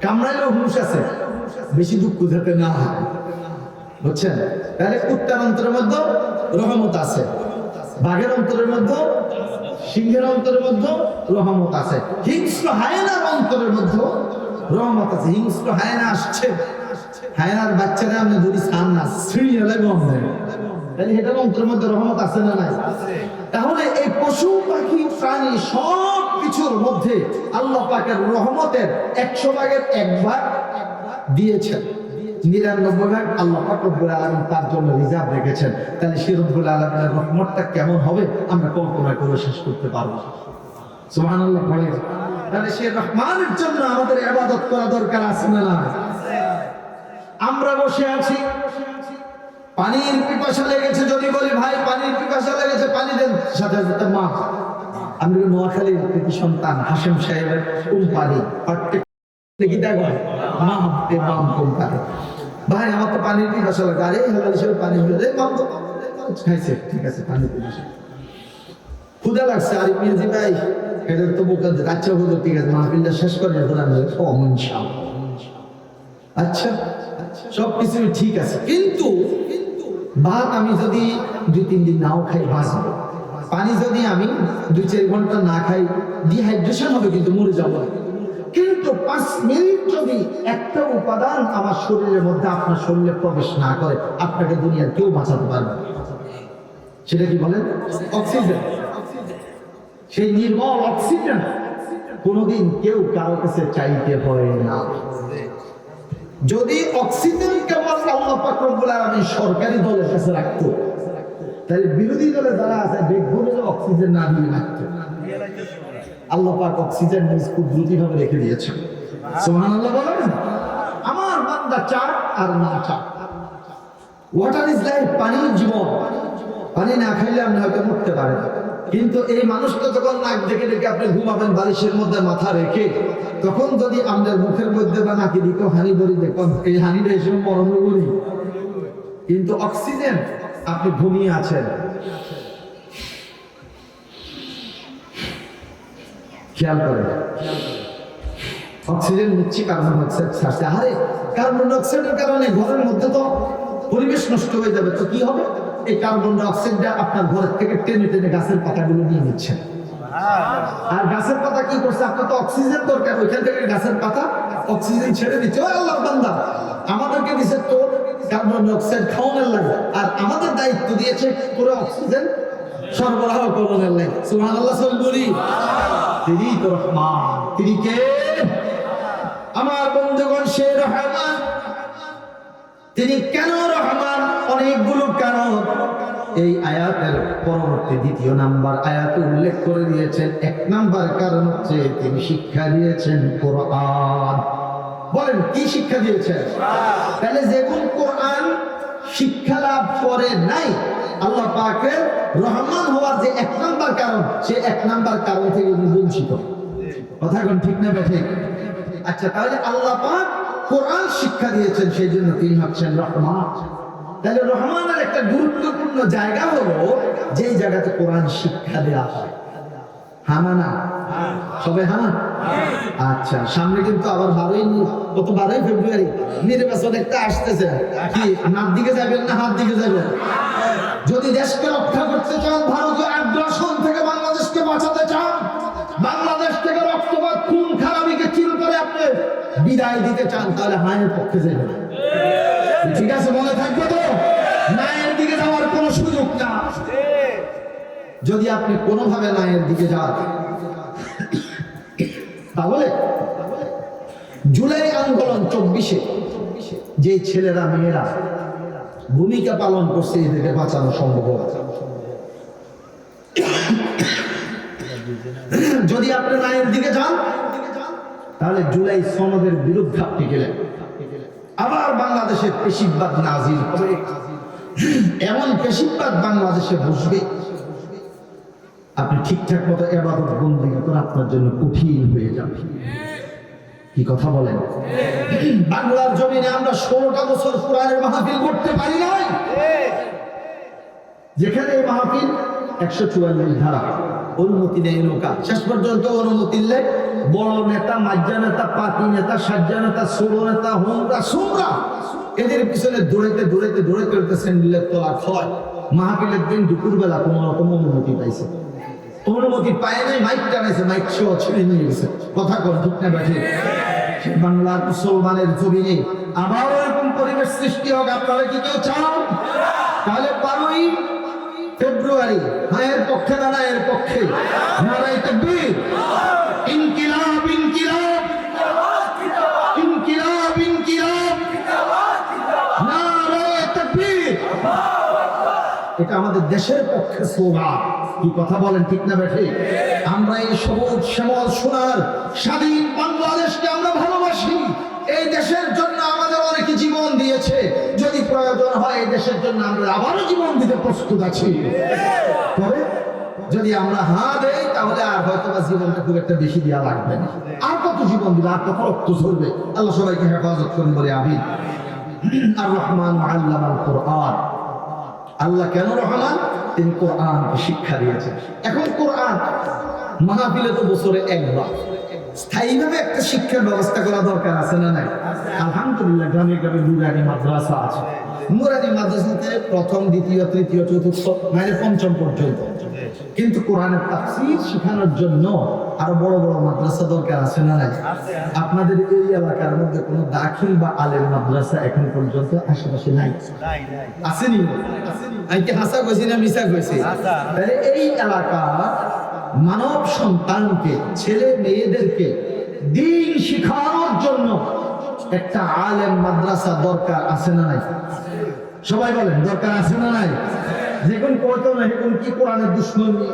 কামড়াইলেও হুঁশ আছে, বেশি দুঃখ যাতে না হয়, বুঝছেন? তাহলে কুত্তার অন্তরের মধ্যে রহমত আছে, বাঘের অন্তরের মধ্যে, সিংহের অন্তরের মধ্যে রহমত আছে, হিংস্র হায়নার অন্তরের মধ্যে রহমত আছে। হিংস্র হায়না আসছে, হায়নার বাচ্চারা আপনি যদি সান না ছিঁড়িয়ে লাগবে, তাহলে এটার অন্তরের মধ্যে রহমত আছে না নাই? তাহলে এই পশু পাখি প্রাণী সব কিছুর মধ্যে আল্লাহ পাকের রহমতের 100 ভাগের 1 ভাগ দিয়েছেন, 99 ভাগ আল্লাহ পাক রব্বুল আলামিন তার জন্য রিজার্ভ রেখেছেন। তাহলে সেই রব্বুল আলামিনের রহমতটা কেমন হবে আমরা কল্পনা করে শেষ করতে পারবো না। সুবহানাল্লাহ বলেন। তাহলে সেই রহমানের জন্য আমাদের ইবাদত করা দরকার আছে না? আমরা বসে আছি, পানির পিপাসা লেগেছে, যদি বলি ভাই পানির পিপাসা লেগেছে পানি দেন, সাথে সাথে মা, আমি নোয়াখালীর কৃতি সন্তান হাশেম সাহেবের কোম্পানি ভাই আমার তো পানির পিপাসা লাগে, আরে হিসেবে পানি খাইছে, ঠিক আছে পানির পিপাসা ক্ষুদা লাগছে, আরে মির্জি ভাই এদের তো বোকা, আচ্ছা হুজুর ঠিক আছে মাহফিলটা শেষ করে আচ্ছা সবকিছু ঠিক আছে, কিন্তু ভাত আমি যদি 2-3 দিন নাও খাই বাঁচবো, পানি যদি আমি 2-4 ঘন্টা না খাই ডিহাইড্রেশন হবে, কিন্তু মরে যাবো। কিন্তু 5 মিনিট যদি একটা উপাদান আমার শরীরের মধ্যে আপনার শরীরে প্রবেশ না করে, আপনাকে দুনিয়ার কেউ বাঁচাতে পারবে। সেটা কি বলেন? অক্সিজেন। সেই নির্মল অক্সিজেন কোনোদিন কেউ কারো কাছে চাইতে হয় না। যদি অক্সিজেন কেবল আল্লাহ পাক রব্বুল আলামিন সরকারি দলের কাছে রাখতো, তাহলে বিরোধী দলে যারা আছে দেখবো অক্সিজেন না দিয়ে রাখতো। আল্লাহ পাক অক্সিজেন নিজ কুদরতিভাবে রেখে দিয়েছেন। সুবহানাল্লাহ বলেন। আমার বান্দা চাক আর না চাক, ওয়াটার ইজ লাইফ, পানি জীবন। পানি না খাইলে আপনি হয়তো মরতে পারেন, কিন্তু এই মানুষটা যখন নাক ডেকে ডেকে আপনি ঘুমাবেন বালিশের মধ্যে মাথা রেখে, তখন যদি আমাদের মুখের মধ্যে বা নাকি দিকেও হানি বলি, দেখুন এই হানিটা হিসেবে মরণ বলি, কিন্তু অক্সিজেন আপনি ঘুমিয়ে আছেন, খেয়াল করেন অক্সিজেন নিচ্ছি, কার্বন ডাইঅক্সাইড ছাড়ছে। আরে কার্বন ডাইঅক্সাইডের কারণে ঘরের মধ্যে তো পরিবেশ নষ্ট হয়ে যাবে, তো কি হবে? এই কার্বন ডাইঅক্সাইডটা আপনার ঘরের থেকে টেনে টেনে গাছের পাতাগুলো নিয়ে নিচ্ছেন, আর গাছের পাতা কি করছে? আপনার তো অক্সিজেন দরকার, ওইখান থেকে গাছের পাতা অক্সিজেন ছেড়ে দিচ্ছে। ও আল্লাহর বান্দা, আমাদেরকে দিছে তোর কার্বন ডাইঅক্সাইড খাওয়ানোর লাগে, আর আমাদের দায়িত্ব দিয়েছে পুরো অক্সিজেন সরবরাহ করানোর লাগে। সুবহানাল্লাহ বলি। তিনি তো রহমান, তিনি কে? আমার বন্ধুগণ, সে রহমান। তিনি কেন রহমান? অনেকগুলো কারণ এই আয়াতের পরবর্তী 2 নাম্বার আয়াতে উল্লেখ করে দিয়েছেন। 1 নাম্বার কারণ হচ্ছে তিনি শিক্ষা দিয়েছেন কোরআন। বলেন কি শিক্ষা দিয়েছেন? তাহলে যেমন কোরআন শিক্ষা লাভ করে নাই, আল্লাহ পাকের রহমান হওয়ার যে 1 নাম্বার কারণ, সে 1 নাম্বার কারণ থেকে বঞ্চিত। কথা কোন ঠিক না ঠিক? আচ্ছা, তাহলে আল্লাহ পাক কোরআন শিক্ষা দিয়েছেন, সেই জন্য তিনি হচ্ছেন রহমান। তাহলে রহমানের একটা গুরুত্বপূর্ণ জায়গা হলো যেই জায়গাতে কোরআন শিক্ষা দেওয়া হয়। হানা না সবে হানা? আচ্ছা, সামনে কিন্তু আবার 12ই ফেব্রুয়ারি নির্বাচন একটা আসতেছে, কি নাক দিকে যাবেন না হাত দিকে যাবেন? যদি দেশকে রক্ষা করতে চান, ভারতীয় আগ্রাসন থেকে বাংলাদেশকে বাঁচাতে চান, বাংলাদেশ বিদায় দিতে চান তাহলে হায়ের পক্ষে যাবেন। ঠিক আছে, মনে থাকবে তো? নায়ের দিকে যাওয়ার কোনো সুযোগ না। যদি আপনি কোনোভাবে নায়ের দিকে যান তাহলে জুলাই আন্দোলন 24-এ যে ছেলেরা মেয়েরা ভূমিকা পালন করছে এদেরকে বাঁচানো সম্ভব হবে। যদি আপনি নায়ের দিকে যান তাহলে জুলাই সনদের বিরুদ্ধে আপনি গেলেন, আবার বাংলাদেশে পেশিবাদ নাজিল হবে, এমন পেশিবাদ বাংলাদেশে বসবে আপনি ঠিকঠাক মতো ইবাদত বন্দেগী করা আপনার জন্য কঠিন হয়ে যাবে। কি কথা বলেন? বাংলার জমিনে আমরা 16টা বছর কোরআনের মাহফিল করতে পারি নাই। যেখানে এই মাহফিল 144 ধারা, অনুমতি নেই নৌকা, শেষ পর্যন্ত অনুমতি নেই বড় নেতা, মাজ্জা নেতা, পাতি নেতা, সাজ্জা নেতা, ছোট নেতা, হোমরা সোমরা এদের পিছনে দৌড়াইতে দৌড়াইতে দৌড়াইতে স্যান্ডেলের তলা ক্ষয়। মাহফিলের দিন দুপুরবেলা কোনো রকম অনুমতি পাইছে, অনুমতি পায় নাই, মাইক টানাইছে, মাইক সহ ছিঁড়ে নিয়ে গেছে। কথা কর ঠিক না ব্যাঠে? বাংলার মুসলমানের জমিনে আবার এরকম পরিবেশ সৃষ্টি হোক আপনারা কি কেউ চান? তাহলে 12ই ফেব্রুয়ারি হায়ের পক্ষে না নায়ের পক্ষে? নারায়ে তাকবীর, ইনকিলাব ইনকিলাব ইনকিলাব ইনকিলাব, নারায়ে তাকবীর। এটা আমাদের দেশের পক্ষে স্লোগান। কি কথা বলেন ঠিক না ব্যাঠে? আমরা এই সবুজ শ্যামল সোনার স্বাধীন বাংলাদেশকে আমরা ভালোবাসি। এই দেশের জন্য আমাদের অনেকে জীবন দিয়েছে, যদি প্রয়োজন হয় এই দেশের জন্য আমরা আবারও জীবন দিতে প্রস্তুত আছি। তবে যদি আমরা হাঁ দেই তাহলে আর হয়তো বা জীবনটা খুব একটা বেশি দেওয়া লাগবে না। আর কত জীবন দিবে, আর কত রক্ত ঝরবে। আল্লাহ সবাইকে হেফাজত করুন বলে আমিন। আর রহমান আল্লামাল কোরআন, আল্লাহ কেন রহমান? তিনি কোরআনকে শিক্ষা দিয়েছেন। এখন কোরআন মাহফিলে তো বছরে একবার স্থায়ীভাবে একটা শিক্ষার ব্যবস্থা করা দরকার আছে না নাই? আলহামদুলিল্লাহ গ্রামে গ্রামে নুরানি মাদ্রাসা আছে। নুরানি মাদ্রাসাতে প্রথম, দ্বিতীয়, তৃতীয়, চতুর্থ মানে পঞ্চম পর্যন্ত, কিন্তু কোরআনের তাফসীর শেখানোর জন্য আরো বড় বড় মাদ্রাসা দরকার আছে না নাই? আপনাদের এই এলাকার মধ্যে কোনো দাখিল বা আলেম মাদ্রাসা এখন পর্যন্ত আশেপাশে নাই? আসেনি? আমি কি হাসা কইছি না মিছা কইছি? তাহলে এই এলাকা মানব সন্তানকে, ছেলে মেয়েদেরকে দ্বীন শিখানোর জন্য একটা আলেম মাদ্রাসা দরকার আছে না নাই? সবাই বলেন দরকার আছে না নাই? যেগুন করতো না সেগুন কি কোরআনের দুশ্মনী?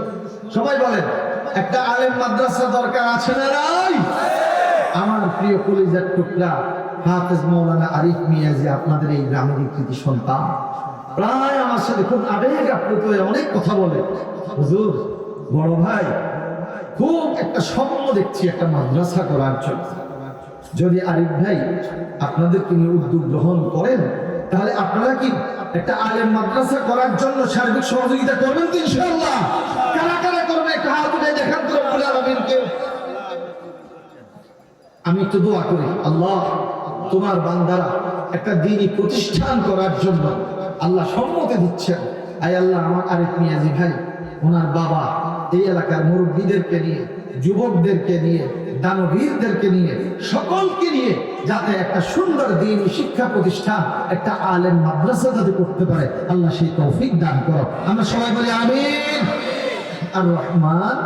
সবাই বলেন একটা আলেম মাদ্রাসা দরকার আছে না নাই? আমার প্রিয় কলিজার টুকরা হাফেজ মাওলানা আরিফ মিয়া জি আপনাদের এই গ্রামের কৃতি সন্তান, প্রায় আমার সাথে খুব আবেগ আপ্লুত হয়ে অনেক কথা বলে। হুজুর, বড় ভাই, খুব একটা স্বপ্ন দেখছি একটা মাদ্রাসা করার জন্য। যদি আরিফ ভাই আপনাদেরকে নিয়ে উদ্যোগ গ্রহণ করেন তাহলে আপনারা কি একটা আলেম মাদ্রাসা করার জন্য সার্বিক সহযোগিতা করবেন তো ইনশাআল্লাহ? কারা কারা করবেন একটা হাত উঠে দেখান তো রব্বুল আলামিনকে। আমি একটু দোয়া করি, আল্লাহ তোমার বান্দারা একটা দ্বীনি প্রতিষ্ঠান করার জন্য আল্লাহ সম্মতি দিচ্ছেন। আয় আল্লাহ, আমার আরিফ মিয়াজি ভাই, ওনার বাবা এই এলাকার মুরব্বীদেরকে নিয়ে, যুবকদেরকে নিয়ে, দানবীরদেরকে নিয়ে, সকলকে নিয়ে যাতে একটা সুন্দর দ্বীনি শিক্ষা প্রতিষ্ঠান, একটা আলেম মাদ্রাসা যাতে করতে পারে, আল্লাহ সেই তৌফিক দান করো। আমরা সবাই বলি আমিন। আর রহমান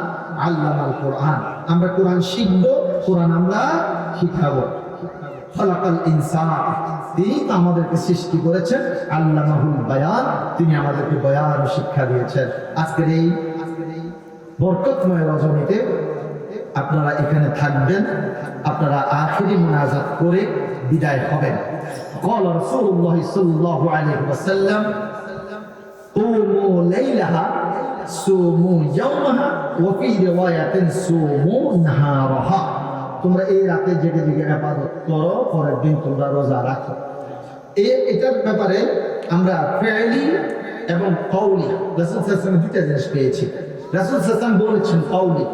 আল্লামাল কোরআন, আমরা কোরআন শিখবো, কোরআন আমরা শিখাবো। খলাকাল ইনসান, তিনি আমাদেরকে সৃষ্টি করেছেন, আল্লামাহুল বায়ান, তিনি আমাদেরকে বয়ান শিক্ষা দিয়েছেন। আজকের এই বরকতময় রজনীতে আপনারা এখানে থাকবেন, আপনারা আখিরি মুনাজাত করে বিদায় হবেন। قال رسول الله صلى الله عليه وسلم قوموا ليلها صوموا يومها وفي رواية صوموا نهارها, তোমরা এই রাতে জেগে জেগে ইবাদত করো, পরের দিন তোমরা রোজা রাখো। এটার ব্যাপারে আমরা ফি'লি এবং কওলি রাসূল সাল্লাল্লাহু আলাইহি ওয়াসাল্লাম দুইটা জিনিস পেয়েছি। রাসূল সাল্লাল্লাহু আলাইহি ওয়াসাল্লাম বলেছেন কওলি,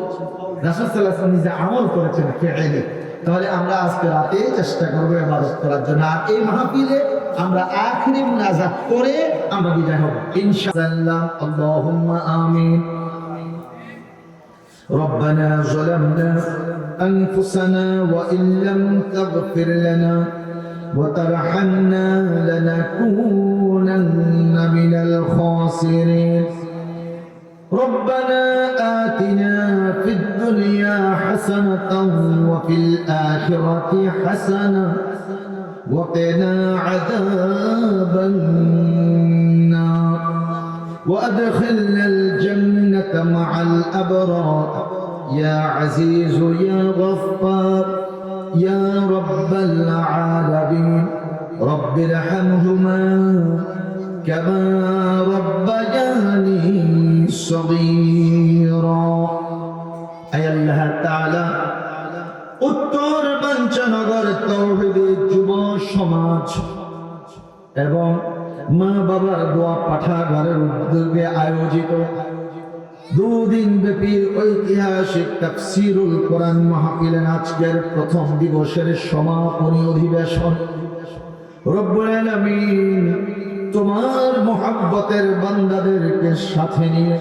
রাসূল সাল্লাল্লাহু আলাইহি ওয়াসাল্লাম নিজে আমল করেছেন ফি'লি। তাহলে আমরা আজকে রাতে চেষ্টা করবো ইবাদত করার জন্য। আর এই মাহফিলে আমরা আখিরি মুনাজাত করে আমরা বিদায় হব ইনশাআল্লাহ। আল্লাহুম্মা আমিন। ربنا ظلمنا أنفسنا وإن لم تغفر لنا وترحمنا لنكونن من الخاسرين ربنا آتنا في الدنيا حسنة وفي الآخرة حسنة وقنا عذاب النار وأدخلنا الجنة مع الأبرار يا عزيز يا غفار يا رب العالمين رب ارحمهما كما ربياني صغيرا أي الله تعالى উত্তর বাঞ্ছানগর তৌহিদি যুব সমাজ এবং মা বাবার দোয়া পাঠাগারের উদ্যোগে আয়োজিত দুদিন ব্যাপী ঐতিহাসিক তাফসীরুল কোরআন মাহফিলের আজকের প্রথম দিবসের সমাপনী অধিবেশন রব্বুল আলামিন তোমার মুহাব্বতের বান্দাদেরকে সাথে নিয়ে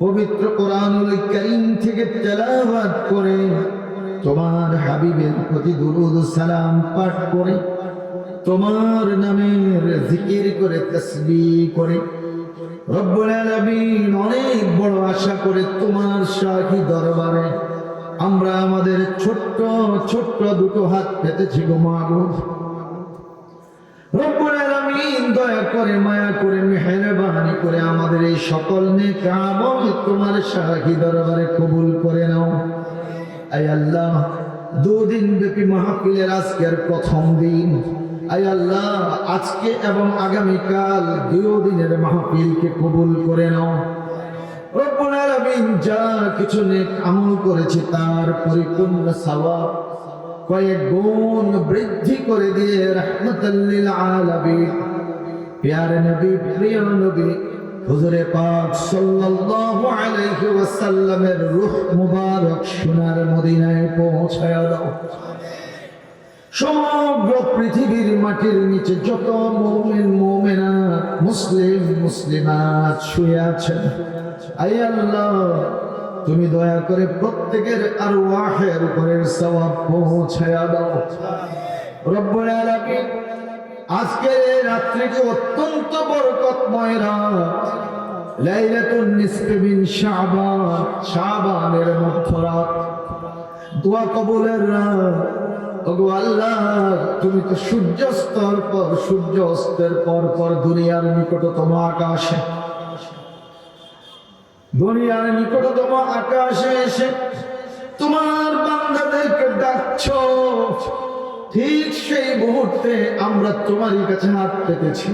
পবিত্র কোরআনুল কারীম থেকে তেলাওয়াত করে তোমার হাবিবের প্রতি দুরূদ ও সালাম পাঠ করে তোমার নামের জিকির করে তাসবিহ করে রব্বুল আলামিন অনেক বড় আশা করে তোমার শাহী দরবারে আমরা আমাদের ছোট্ট ছোট্ট দুটো হাত পেতেছি গো মাবুদ রব্বুল আলামিন দয়া করে মায়া করে মেহেরবানি করে আমাদের এই সকল নেক আমল তোমার শাহী দরবারে কবুল করে নাও আয় আল্লাহ দুদিন ব্যাপী মাহফিলের আজকের প্রথম দিন আয় আল্লাহ আজকে এবং আগামীকাল দুই দিনের মাহফিলকে কবুল করে নাও রব্বুল আলামিন যা কিছু নেক আমল করেছে তার পরিপূর্ণ সওয়াব কয়েক গুণ বৃদ্ধি করে দিয়ে রাহমাতাল লিল আলামিন প্যারে নবী প্রিয় নবী হুজুরে পাক সাল্লাল্লাহু আলাইহি ওয়াসাল্লামের রূহ মুবারক সোনার মদিনায় পৌঁছায়া দাও সমগ্র পৃথিবীর মাটির নিচে যত মুমিন মুমিনাত মুসলিম মুসলিমাত শুয়ে আছেন আয় আল্লাহ তুমি দয়া করে প্রত্যেকের আরওয়াহের উপরের সওয়াব পৌঁছায়া দাও রব্বুল আলামিন আজকের এই রাত্রিটি অত্যন্ত বরকতময় রাত লাইলাতুন নিসফি মিন শাবান শাবানের মধ্যরাত দোয়া কবুলের রাত ওগো আল্লাহ তুমি তো সূর্যাস্তের পর সূর্য অস্তের পর পর দুনিয়ার নিকটতম আকাশে এসে তোমার বান্দাদেরকে ডাকছো ঠিক সেই মুহূর্তে আমরা তোমারই কাছে হাত পেতেছি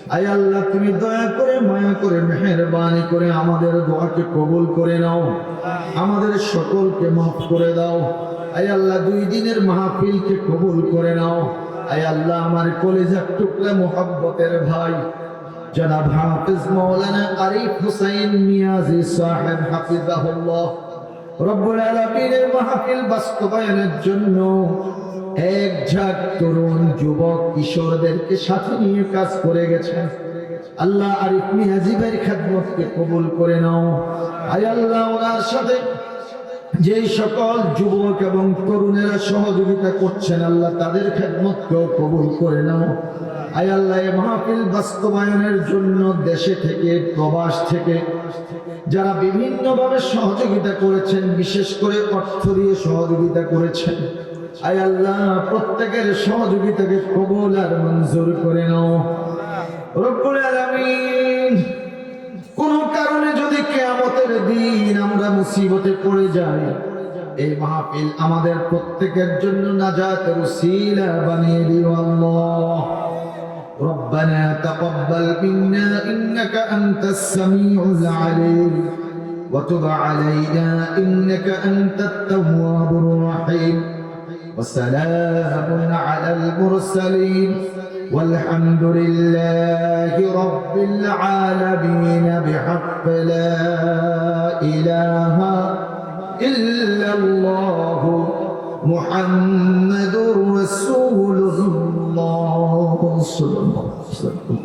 আয় আল্লাহ তুমি দয়া করে মায়া করে মেহেরবানি করে আমাদের দোয়াকে কবুল করে নাও আমাদের সকলকে মাফ করে দাও আয় আল্লাহ দুই দিনের মাহফিলকে কবুল করে নাও আয় আল্লাহ আমার কলিজার টুকরা মুহাব্বতের ভাই জনাব হাফিজ মাওলানা আরিফ হুসাইন নিয়াজি সাহেব হাফিজাহুল্লাহ রব্বুল আলামিনের মাহফিল বাস্তবায়নের জন্য এক ঝাঁক তরুণ যুবক কিশোরদেরকে সাথে নিয়ে কাজ করে গেছেন আল্লাহ আরিফ নিয়াজিবের খেদমতকে কবুল করে নাও আয় আল্লাহ ওনার সাথে যে সকল যুবক এবং তরুণেরা সহযোগিতা করছেন আল্লাহ তাদের খেদমতকেও কবুল করে নাও আয় আল্লাহ এই মাহফিল বাস্তবায়নের জন্য দেশে থেকে প্রবাস থেকে যারা বিভিন্নভাবে সহযোগিতা করেছেন বিশেষ করে অর্থ দিয়ে সহযোগিতা করেছেন আয় আল্লাহ প্রত্যেকের সহযোগিতাকে কবুল আর মঞ্জুর করে নাও রব্বুল আলামিন কোন কারণে যদি কিয়ামতের দিন আমরা মুসিবতে পড়ে যাই এই মাহফিল আমাদের প্রত্যেকের জন্য নাজাতের উসিলা বানিয়ে দিও আল্লাহ ربنا تقبل منا إنك أنت السميع العليم وتب علينا إنك أنت التواب الرحيم وسلام على المرسلين والحمد لله رب العالمين بحق لا إله إلا الله محمد رسول الله صلى الله عليه وسلم